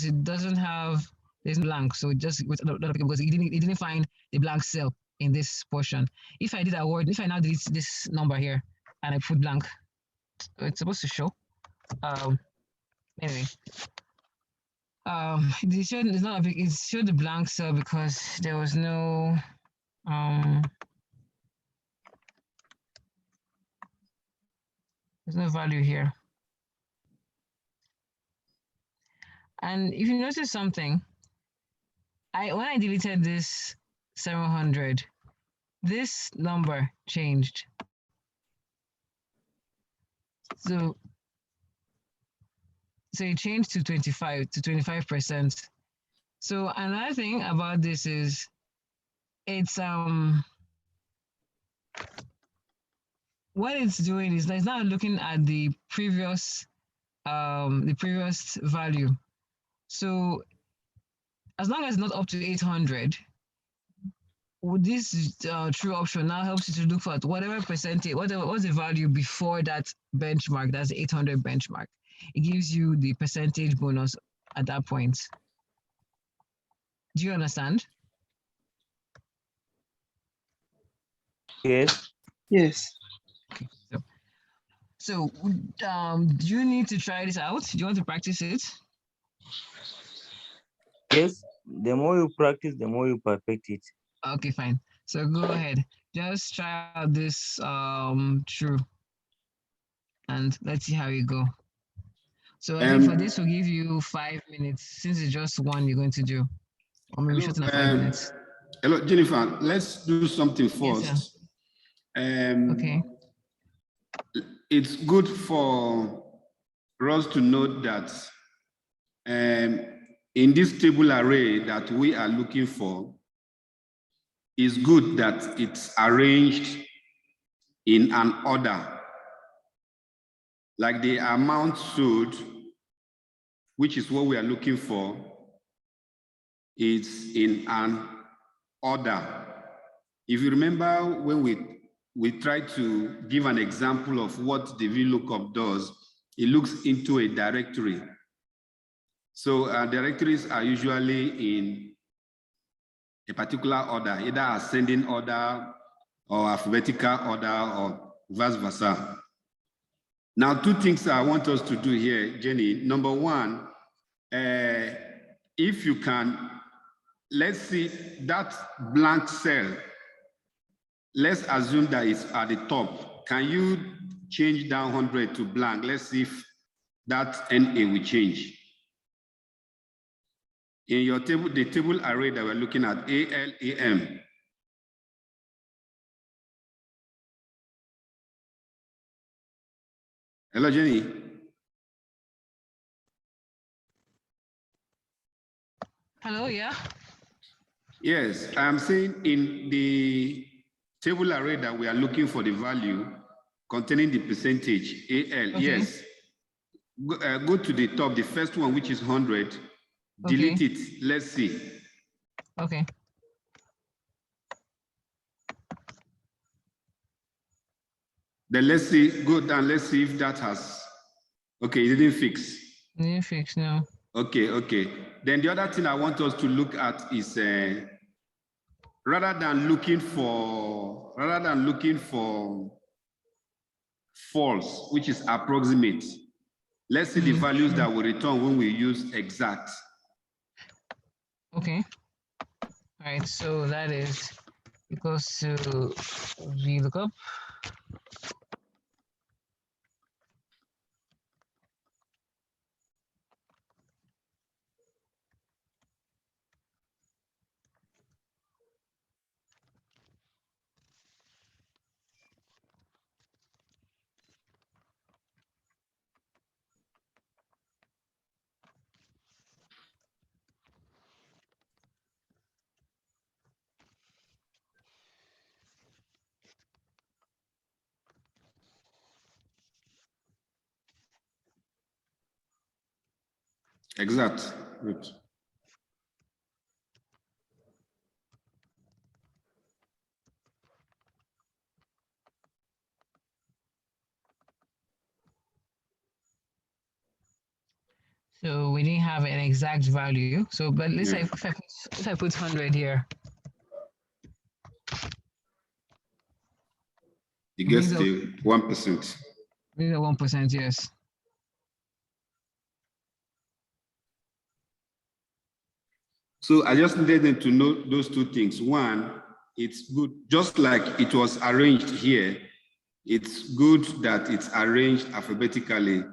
it doesn't have, there's no blank, so it just was not applicable because it didn't find the blank cell in this portion. If I did award, if I now delete this number here and I put blank, it's supposed to show. Anyway, it showed, it's not, it showed the blank cell because there was no there's no value here. And if you notice something, when I deleted this 700, this number changed. So it changed to 25%. So another thing about this is it's what it's doing is it's not looking at the previous value. So as long as it's not up to 800, this true option now helps you to look for whatever percentage, what's the value before that benchmark, that's the 800 benchmark. It gives you the percentage bonus at that point. Do you understand? Yes. Yes. Okay. So do you need to try this out? Do you want to practice it? Yes. The more you practice, the more you perfect it. Okay, fine. So go ahead. Just try out this true. And let's see how you go. So I think for this, we'll give you 5 minutes since it's just one you're going to do. Or maybe shorten at 5 minutes. Hello, Jennifer. Let's do something first. Yes, okay. It's good for us to note that in this table array that we are looking for, it's good that it's arranged in an order. Like the amount sold, which is what we are looking for, is in an order. If you remember when we tried to give an example of what the VLOOKUP does, it looks into a directory. So directories are usually in a particular order, either ascending order or alphabetical order or vice versa. Now, two things I want us to do here, Jenny. Number one, if you can, let's see that blank cell. Let's assume that it's at the top. Can you change down 100 to blank? Let's see if that NA will change. In your table, the table array that we're looking at, ALAM. Hello, Jenny. Hello, yeah? Yes, I'm saying in the table array that we are looking for the value containing the percentage, AL, Okay. yes. Go to the top, the first one, which is 100, delete it, let's see. Okay. Then let's see, go down, let's see if that has, okay, it didn't fix. It didn't fix, no. Okay, okay. Then the other thing I want us to look at is rather than looking for false, which is approximate, let's see the values that will return when we use exact. Okay. All right, so that is equals to VLOOKUP. Exact. Good. So we didn't have an exact value. So, but let's say Yeah. if I put 100 here, It gets These are- to 1%. these are 1%, yes. So I just needed them to know those two things. One, it's good, just like it was arranged here, it's good that it's arranged alphabetically.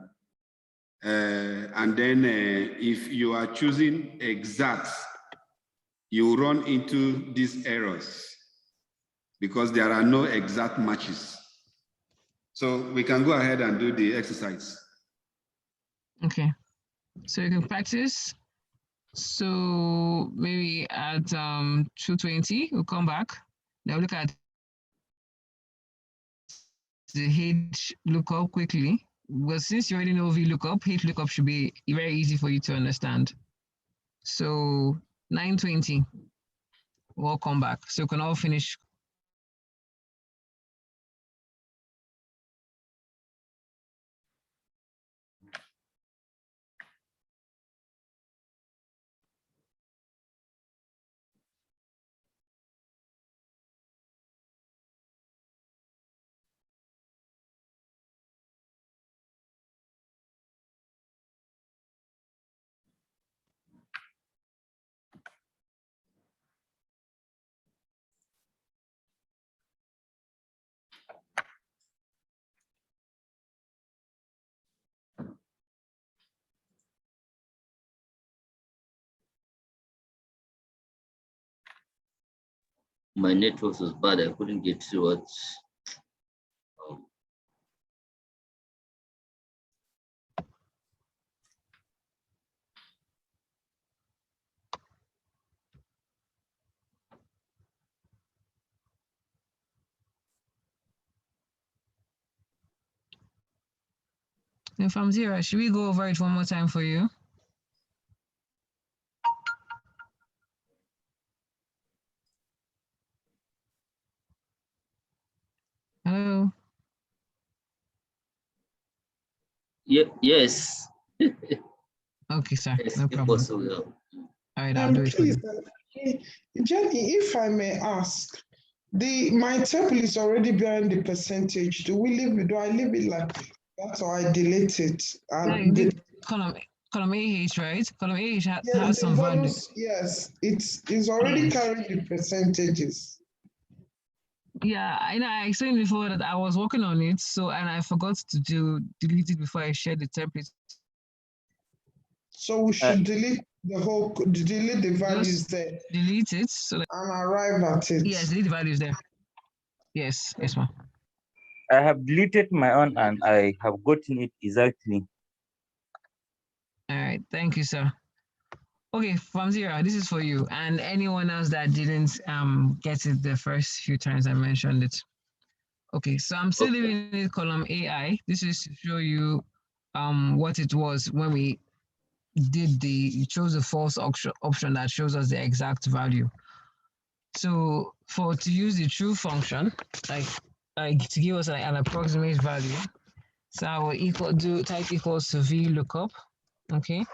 And then if you are choosing exact, you run into these errors because there are no exact matches. So we can go ahead and do the exercise. Okay. So you can practice. So maybe at 2:20, we'll come back. Now look at the H lookup quickly. Well, since you already know V lookup, H lookup should be very easy for you to understand. So 9:20, we'll come back. So you can all finish. My network was bad. I couldn't get to what. And from zero, should we go over it one more time for you? Hello. Yes. Okay, sir. Yes, No if problem. possible. All right, I'll do it for you. Please, Jenny, if I may ask, my table is already bearing the percentage. Do I leave it like that or I delete it? Yeah, you did column AH, right? Column AH has some value. values, yes, it's already carrying the percentages. Yeah, I know. I explained before that I was working on it, so and I forgot to delete it before I shared the template. So we should delete the values Just there delete it so that, and arrive at it. yes, delete the values there. Yes, ma'am. I have deleted my own and I have gotten it exactly. All right, thank you, sir. Okay, Famzira, this is for you and anyone else that didn't get it the first few times I mentioned it. Okay, so I'm still leaving it column AI. This is to show you what it was when we chose the false option that shows us the exact value. So to use the true function, like to give us an approximate value, so I will type equals to VLOOKUP. Okay,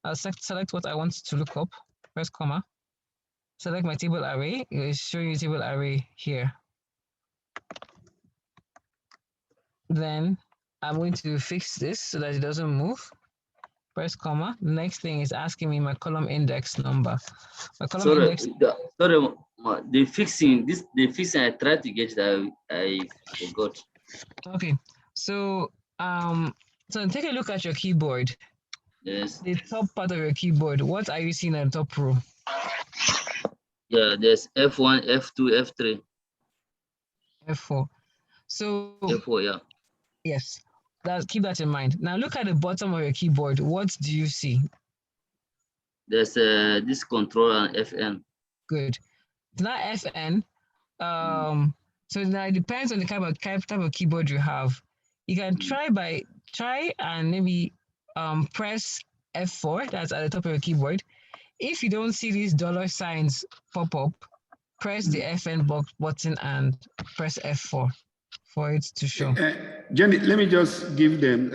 I'll select what I want to look up, press comma, select my table array. It will show you table array here. Then I'm going to fix this so that it doesn't move. Press comma. The next thing is asking me my column index number. My column index. The fixing I tried to get that I forgot. Okay, so so take a look at your keyboard. Yes. The top part of your keyboard. What are you seeing at the top row? Yeah, there's F1, F2, F3. F4. So F4, yeah. yes, keep that in mind. Now look at the bottom of your keyboard. What do you see? There's this control and FN. Good. Now FN. So now it depends on the type of keyboard you have. You can try and maybe press F4, that's at the top of your keyboard. If you don't see these dollar signs pop up, press the FN button and press F4 for it to show. Jenny, let me just give them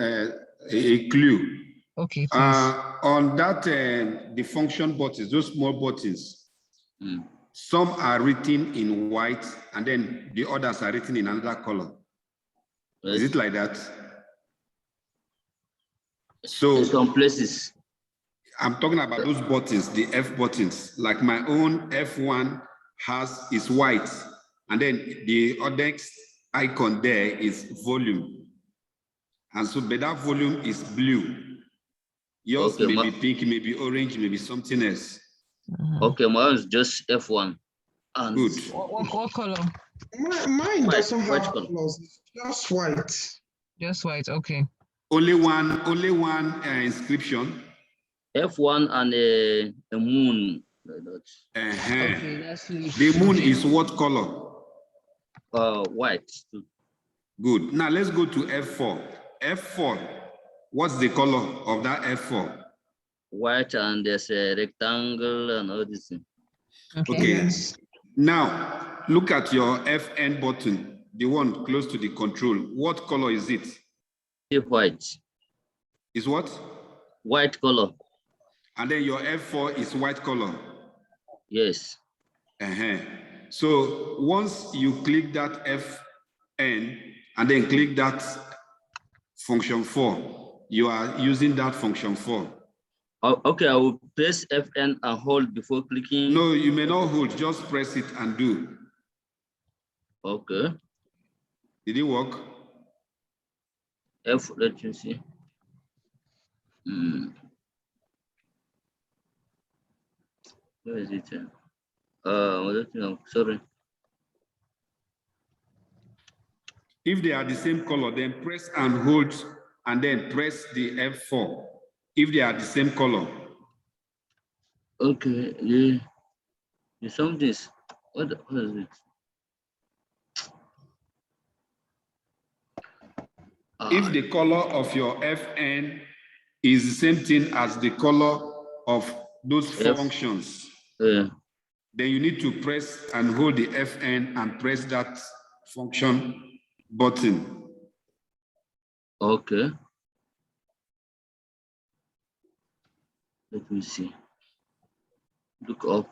a clue. Okay, please. On that, the function buttons, those small buttons, some are written in white and then the others are written in another color. Is it like that? So in some places. I'm talking about those buttons, the F buttons. Like my own F1 is white, and then the next icon there is volume. And so, but that volume is blue. Yours Okay, may be pink, maybe orange, maybe something else. Okay, mine is just F1. And Good. What color? Mine White, doesn't white have color. colors, it's just white. Just white, okay. Only one inscription. F1 and a moon. Like that. Okay, that's really The moon is what color? White. Good. Now let's go to F4. F4, what's the color of that F4? White, and there's a rectangle and all this thing. Okay. Yes. Now look at your FN button, the one close to the control. What color is it? It's white. Is what? White color. And then your F4 is white color. Yes. So once you click that FN and then click that function 4, you are using that function 4. Okay, I will press FN and hold before clicking. No, you may not hold, just press it and do. Okay. Did it work? Let me see. Where is it? Sorry. If they are the same color, then press and hold and then press the F4. If they are the same color. Okay, yeah. Something. What is it? If the color of your FN is the same thing as the color of those functions, then you need to press and hold the FN and press that function button. Okay. Let me see. Look up.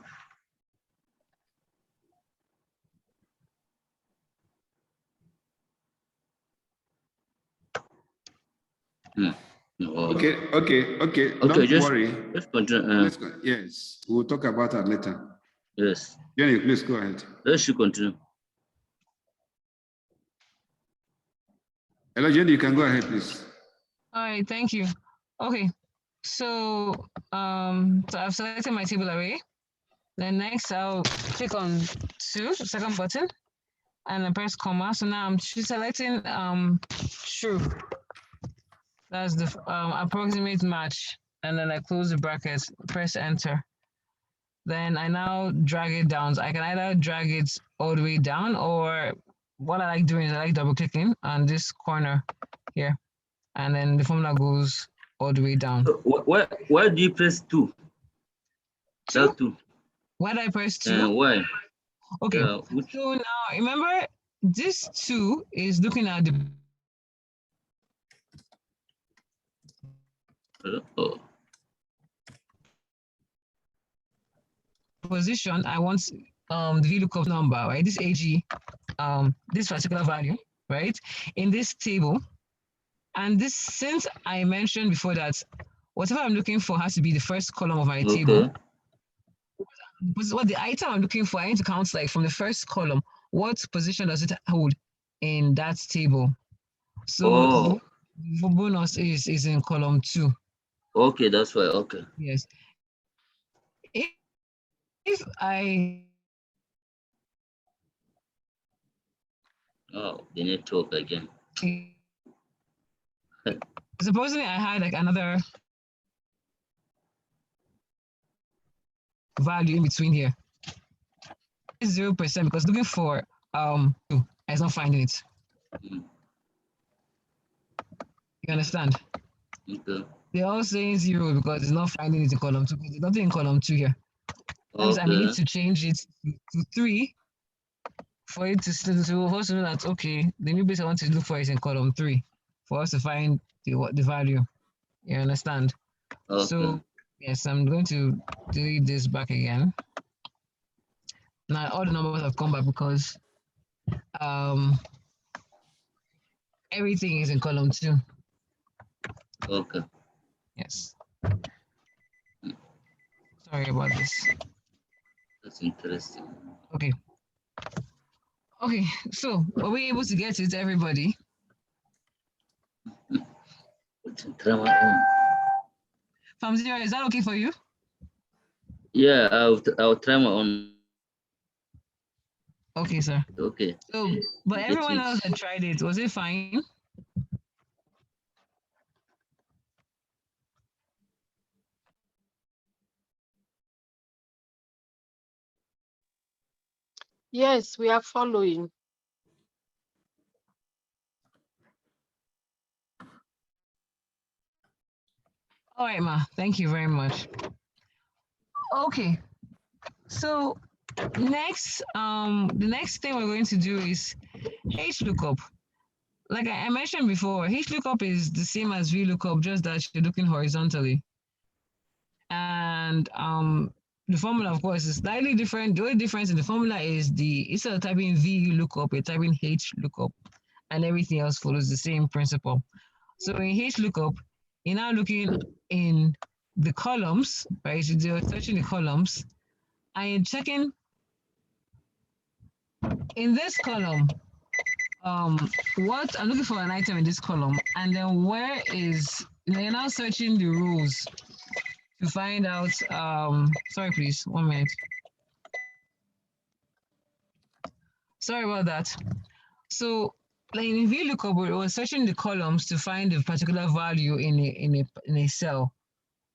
Okay. Don't worry. Let's continue. Yes, we'll talk about that later. Yes. Jenny, please go ahead. Let's continue. Hello, Jenny, you can go ahead, please. All right, thank you. Okay, so so I've selected my table array. Then next I'll click on the second button, and I press comma. So now I'm selecting true. That's the approximate match, and then I close the brackets, press enter. Then I now drag it down. So I can either drag it all the way down, or what I like doing is I like double clicking on this corner here, and then the formula goes all the way down. Why do you press 2? That 2. Why did I press 2? Why? Okay, so now remember this 2 is looking at the position. I want the VLOOKUP number, right? This AG, this particular value, right? In this table. And this, since I mentioned before that whatever I'm looking for has to be the first column of my table. What the item I'm looking for, I need to count like from the first column, what position does it hold in that table? So for bonus is in column 2. Okay, that's why. Okay. Yes. If I the network again. Supposing I had like another value in between here. 0% because looking for 2, it's not finding it. You understand? Okay. they're all saying 0 because it's not finding it in column 2. There's nothing in column 2 here. Hence, I need Okay. to change it to 3 for it to for us to know that, okay, the new base I want to look for is in column 3 for us to find the value. You understand? Okay. So yes, I'm going to delete this back again. Now all the numbers have come back because everything is in column 2. Okay. Yes. Sorry about this. That's interesting. Okay. Okay, so were we able to get it, everybody? Famzira, is that okay for you? Yeah, I'll try my own. Okay, sir. Okay. So, but Get everyone it. else that tried it, was it fine? Yes, we are following. All right, ma. Thank you very much. Okay. So next, the next thing we're going to do is HLOOKUP. Like I mentioned before, HLOOKUP is the same as VLOOKUP, just that you're looking horizontally. And the formula, of course, is slightly different. The only difference in the formula is instead of typing VLOOKUP, you're typing HLOOKUP, and everything else follows the same principle. So in HLOOKUP, you're now looking in the columns, right? You're searching the columns, and you're checking in this column, what I'm looking for an item in this column, and then where is, you're now searching the rows to find out, sorry, please, 1 minute. Sorry about that. So like in VLOOKUP, we're searching the columns to find a particular value in a cell.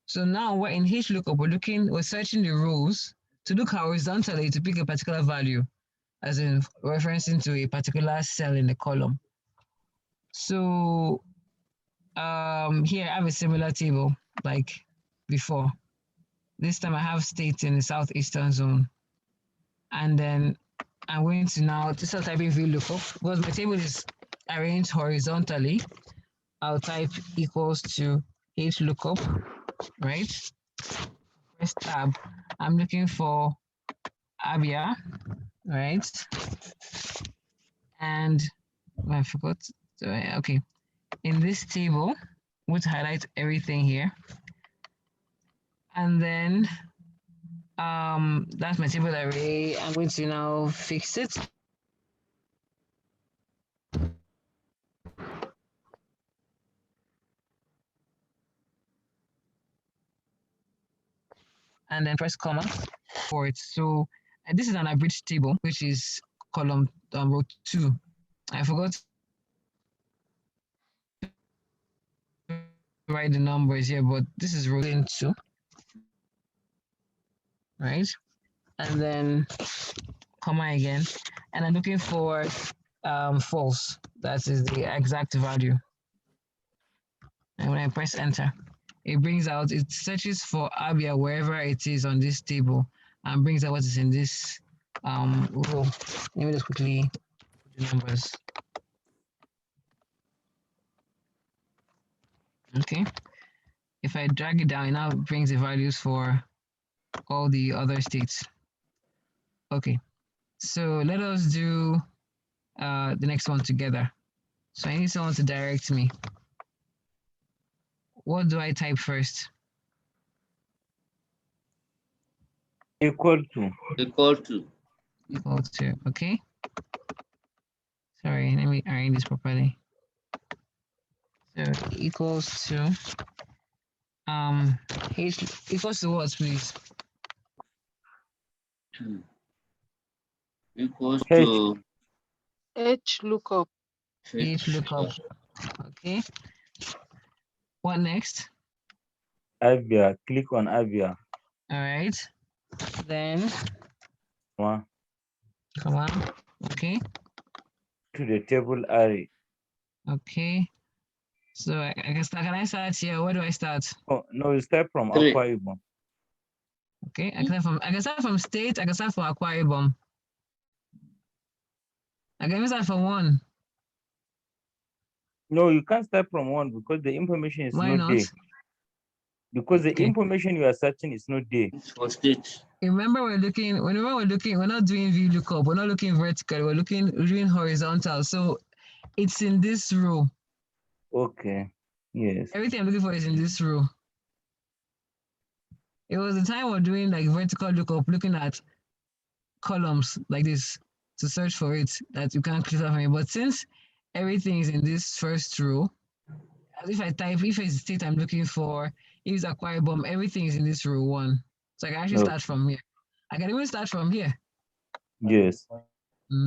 So now we're in HLOOKUP, we're searching the rows to look horizontally to pick a particular value, as in referencing to a particular cell in the column. So here I have a similar table like before. This time I have states in the southeastern zone. And then I'm going to now start typing VLOOKUP because my table is arranged horizontally. I'll type equals to HLOOKUP, right? Press tab. I'm looking for Abia, right? And I forgot. Okay. In this table, we'll highlight everything here. And then that's my table array. I'm going to now fix it. And then press comma for it. So this is an abridged table, which is column row 2. I forgot to write the numbers here, but this is row 2, right? And then comma again, and I'm looking for false. That is the exact value. And when I press enter, it brings out, it searches for Abia wherever it is on this table and brings out what is in this row. Let me just quickly put the numbers. Okay. If I drag it down, it now brings the values for all the other states. Okay. So let us do the next one together. So I need someone to direct me. What do I type first? Equal to. Equal to. Equal to, okay. Sorry, let me arrange this properly. So equals to H equals to what, please? Equals H. to HLOOKUP. HLOOKUP. Okay. What next? Abia. Click on Abia. All right. Then One. come on. Okay. To the table array. Okay. So I can start. Can I start here? Where do I start? Oh, no, you start from Three. Akwa Ibom. Okay, I can start from state. I can start from Akwa Ibom. I can even start from one. No, you can't start from one because the information is Why not there. not? Because the Okay. information you are searching is not there. It's for state. Remember, we're not doing VLOOKUP. We're not looking vertical. We're doing horizontal. So it's in this row. Okay. Yes. Everything I'm looking for is in this row. It was the time we're doing like vertical lookup, looking at columns like this to search for it that you can't click off from it. But since everything is in this first row, as if I type, if it's state I'm looking for, if it's Akwa Ibom, everything is in this row one. So I can actually start from here. I can even start from here. Yes.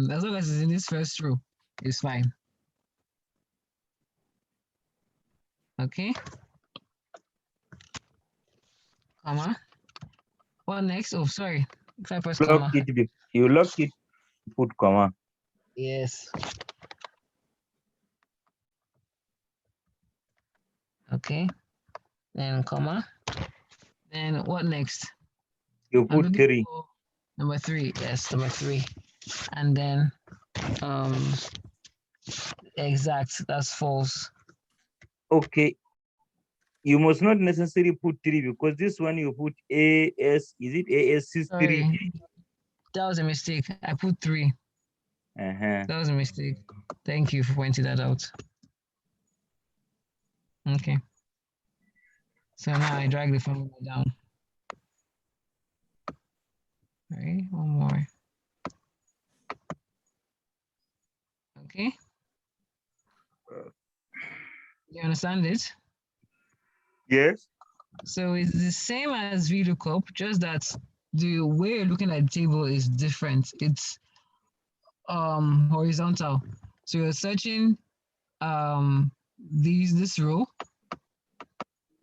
As long as it's in this first row, it's fine. Okay. Comma. What next? Oh, sorry. If I press comma. You lock it, put comma. Yes. Okay. Then comma. Then what next? You I'm put looking 3. for number 3. Yes, number 3. And then exact, that's false. Okay. You must not necessarily put 3 because this one you put AS, is it AS63? Sorry. That was a mistake. I put 3. Uh-huh. That was a mistake. Thank you for pointing that out. Okay. So now I drag the formula down. All right, one more. Okay. You understand it? Yes. So it's the same as VLOOKUP, just that the way you're looking at the table is different. It's horizontal. So you're searching this row.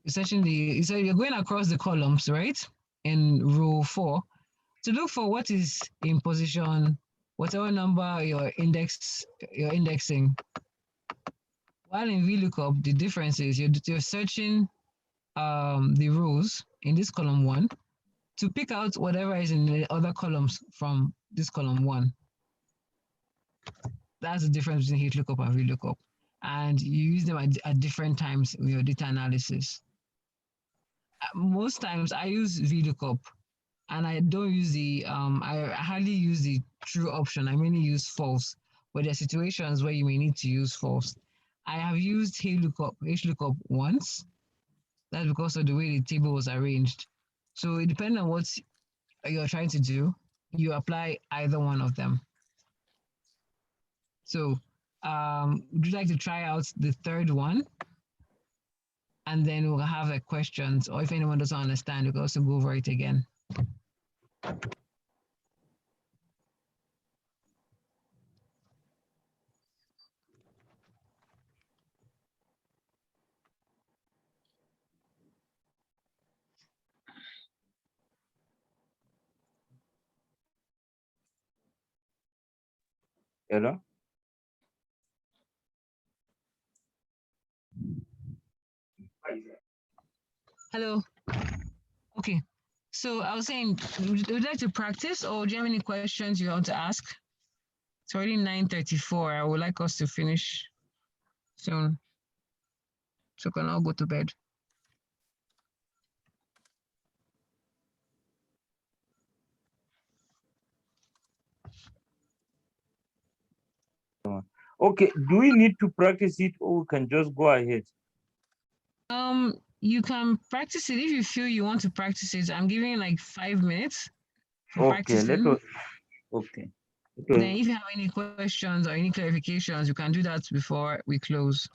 You're searching so you're going across the columns, right? In row 4 to look for what is in position, whatever number you're indexing. While in VLOOKUP, the difference is you're searching the rows in this column 1 to pick out whatever is in the other columns from this column 1. That's the difference between heat lookup and VLOOKUP. And you use them at different times in your data analysis. Most times I use VLOOKUP and I don't use I hardly use the true option. I mainly use false, but there are situations where you may need to use false. I have used HLOOKUP once. That's because of the way the table was arranged. So it depends on what you're trying to do, you apply either one of them. So would you like to try out the third one? And then we'll have questions, or if anyone doesn't understand, we can also go over it again. Hello? Hello. Okay. So I was saying, would you like to practice, or do you have any questions you want to ask? It's already 9:34. I would like us to finish soon, so we can all go to bed. Okay, do we need to practice it or we can just go ahead? You can practice it if you feel you want to practice it. I'm giving you like 5 minutes for Okay, practicing. let us. Okay. Then if you have any questions or any clarifications, you can do that before we close.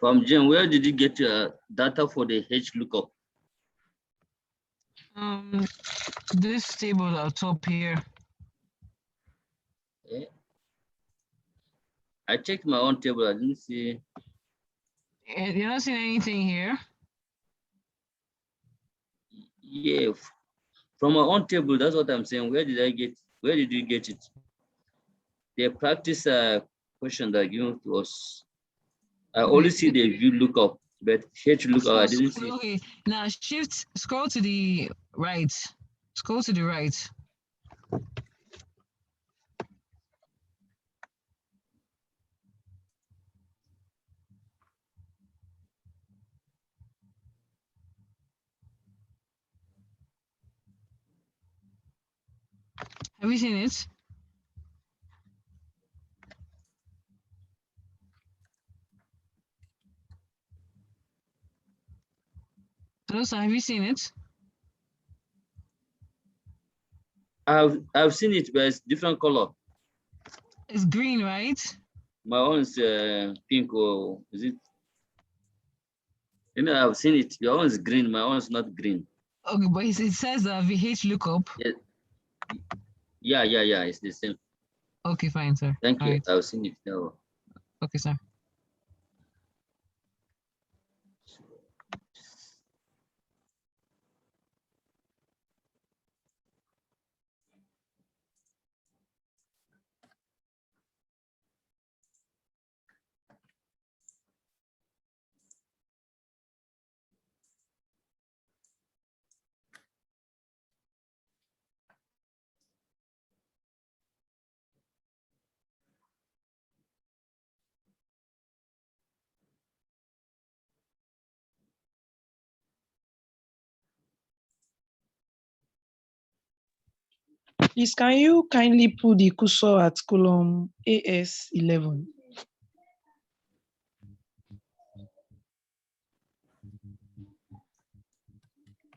From Jane, where did you get your data for the H lookup? This table at top here. Eh? I checked my own table. I didn't see. You're not seeing anything here? Yeah, from my own table. That's what I'm saying. Where did you get it? The practice question that given to us. I only see the view lookup, but H lookup I didn't see. Okay, now scroll to the right. Scroll to the right. Have you seen it? Hello, sir, have you seen it? I've seen it, but it's different color. It's green, right? My own is pink, or is it? You know, I've seen it. Your own is green. My own is not green. Okay, but it says VH lookup. Yeah. It's the same. Okay, fine, sir. Thank you. Right. I've seen it now. Okay, sir. Please, can you kindly put the cursor at column AS11?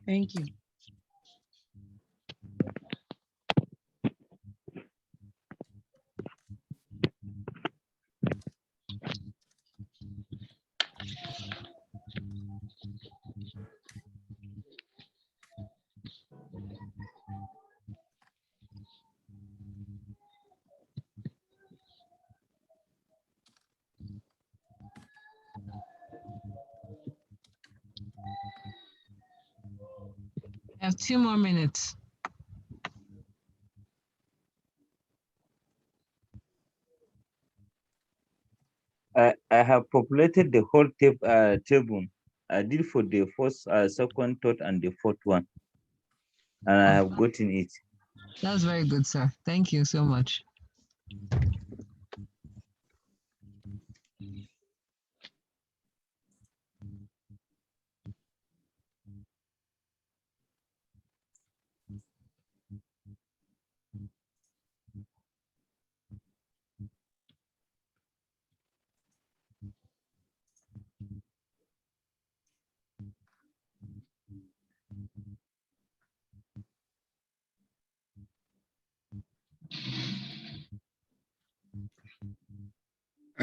Thank you. I have 2 more minutes. I have populated the whole table. I did for the first, second, third, and the fourth one, and I have gotten it. That's very good, sir. Thank you so much.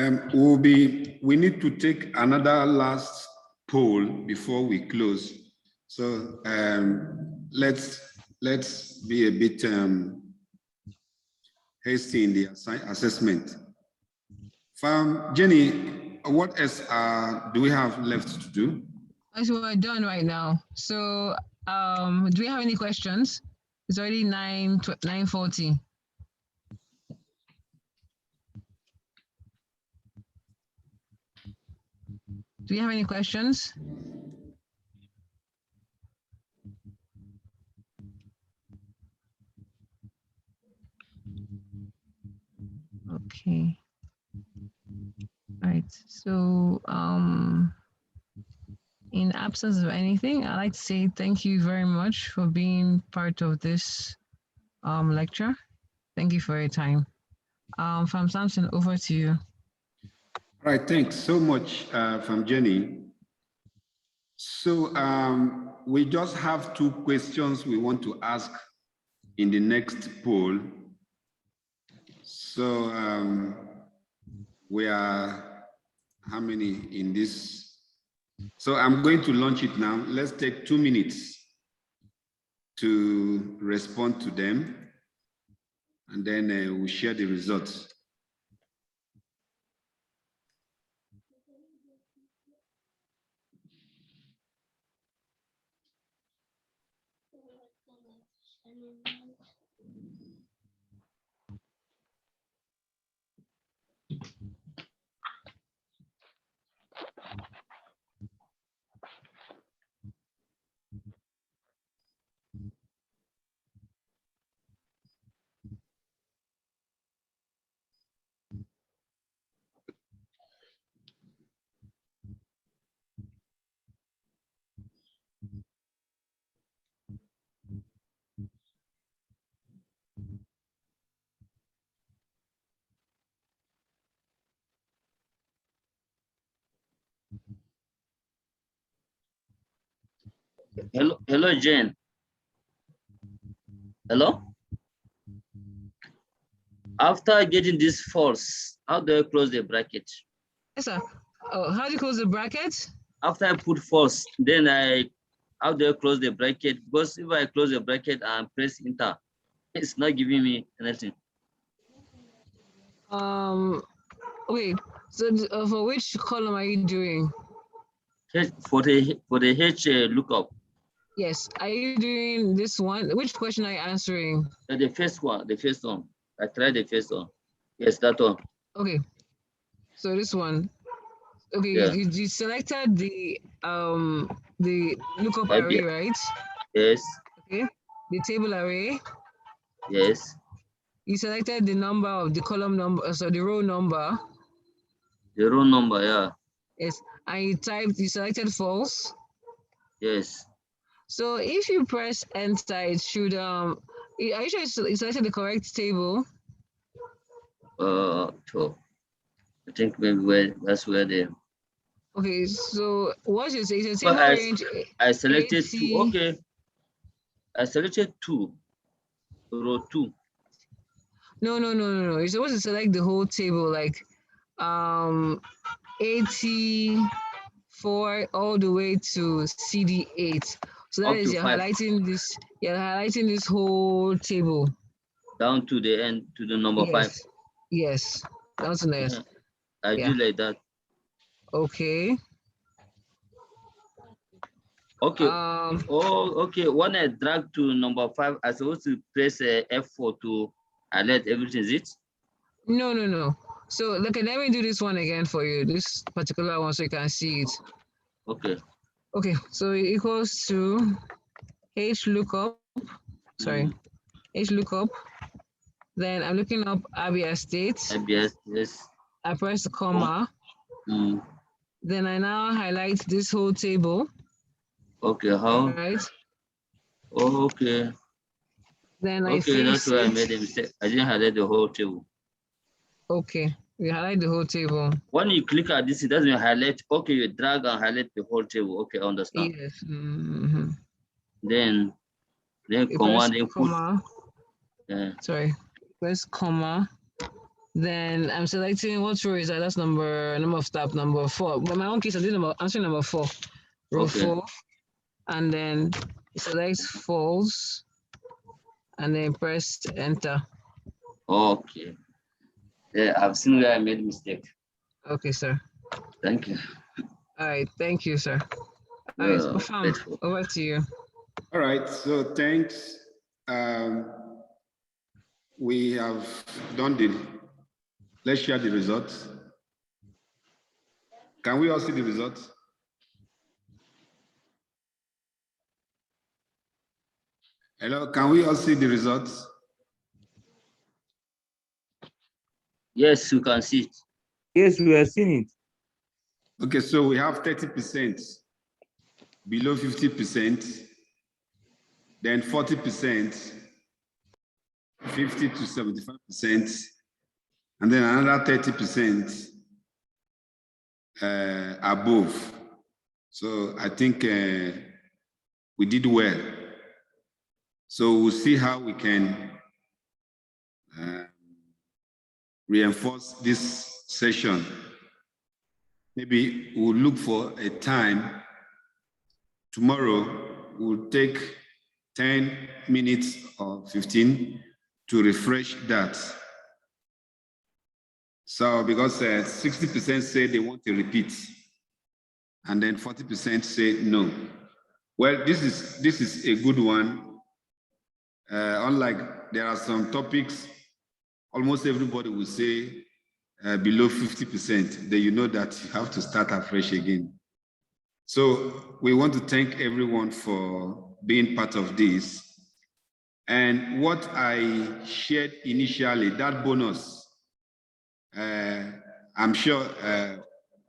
We need to take another last poll before we close. So let's be a bit hasty in the assessment. Jenny, what else do we have left to do? So we're done right now. So do we have any questions? It's already 9:40. Do you have any questions? Okay. Right. So in absence of anything, I'd like to say thank you very much for being part of this lecture. Thank you for your time. From Samson, over to you. All right, thanks so much from Jenny. So we just have 2 questions we want to ask in the next poll. So we are how many in this? So I'm going to launch it now. Let's take 2 minutes to respond to them, and then we'll share the results. Hello, Jane. Hello? After getting this false, how do I close the bracket? Yes, sir. Oh, how do you close the bracket? After I put false, then how do I close the bracket? Because if I close the bracket and press enter, it's not giving me anything. Wait. So for which column are you doing? For the H lookup. Yes. Are you doing this one? Which question are you answering? The first one. I tried the first one. Yes, that one. Okay. So this one. Okay, Yeah. you selected the lookup array, right? Yes. Okay. The table array. Yes. You selected the number of the column number, so the row number. The row number, yeah. Yes. And you selected false. Yes. So if you press enter, it should are you sure you selected the correct table? So I think maybe that's where the. Okay, so what you say is a But table range. I selected 2. 80. Okay. I selected 2. Row 2. No. You're supposed to select the whole table, like 84 all the way to CD8. So that Up is to you're 5. highlighting this whole table. Down to the end, to the number 5. Yes. Down to next. Yeah. I do like that. Okay. Okay. Okay. When I drag to number 5, I supposed to press F4 to highlight everything, is it? No. So let me do this one again for you. This particular one, so you can see it. Okay. Okay. So it equals to H lookup. Sorry, H lookup. Then I'm looking up Abia State. Yes. I press the comma. Then I now highlight this whole table. Okay, how? Right. Oh, okay. Then I Okay, that's fix where I it. made a mistake. I didn't highlight the whole table. Okay, you highlight the whole table. When you click at this, it doesn't highlight. Okay, you drag and highlight the whole table. Okay, I understand. Yes. Then Press input. Comma. Yeah. Sorry. Press comma. Then I'm selecting what row is that? That's number of tab number 4. But in my own case, I'm answering number 4. Row 4. And then select false. And then press enter. Okay. Yeah, I've seen where I made a mistake. Okay, sir. Thank you. All right, thank you, sir. All right, Bafam, over to you. All right, so thanks. We have done let's share the results. Can we all see the results? Hello, can we all see the results? Yes, you can see it. Yes, we are seeing it. Okay, so we have 30%, below 50%, then 40%, 50 to 75%, and then another 30% above. So I think we did well. So we'll see how we can reinforce this session maybe we'll look for a time. Tomorrow, we'll take 10 minutes or 15 to refresh that. So because 60% say they want to repeat, and then 40% say no. Well, this is a good one. Unlike there are some topics, almost everybody will say below 50%, then you know that you have to start afresh again. So we want to thank everyone for being part of this. And what I shared initially, that bonus, I'm sure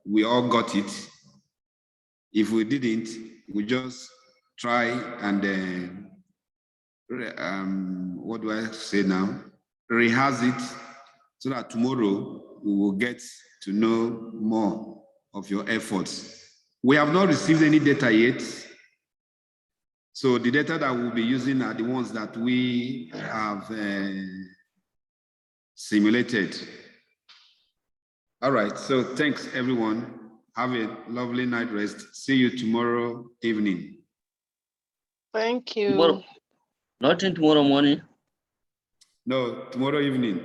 we all got it. If we didn't, we just try and what do I say now? Rehearse it so that tomorrow we will get to know more of your efforts. We have not received any data yet. So the data that we'll be using are the ones that we have simulated. All right, so thanks everyone. Have a lovely night rest. See you tomorrow evening. Thank you. Tomorrow, not in tomorrow morning. No, tomorrow evening.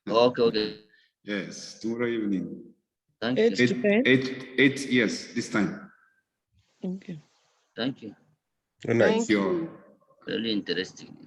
Okay. Yes, tomorrow evening. Thank you. 8 to 10. Eight, yes, this time. Okay. Thank you. Good night. Thank you. Really interesting.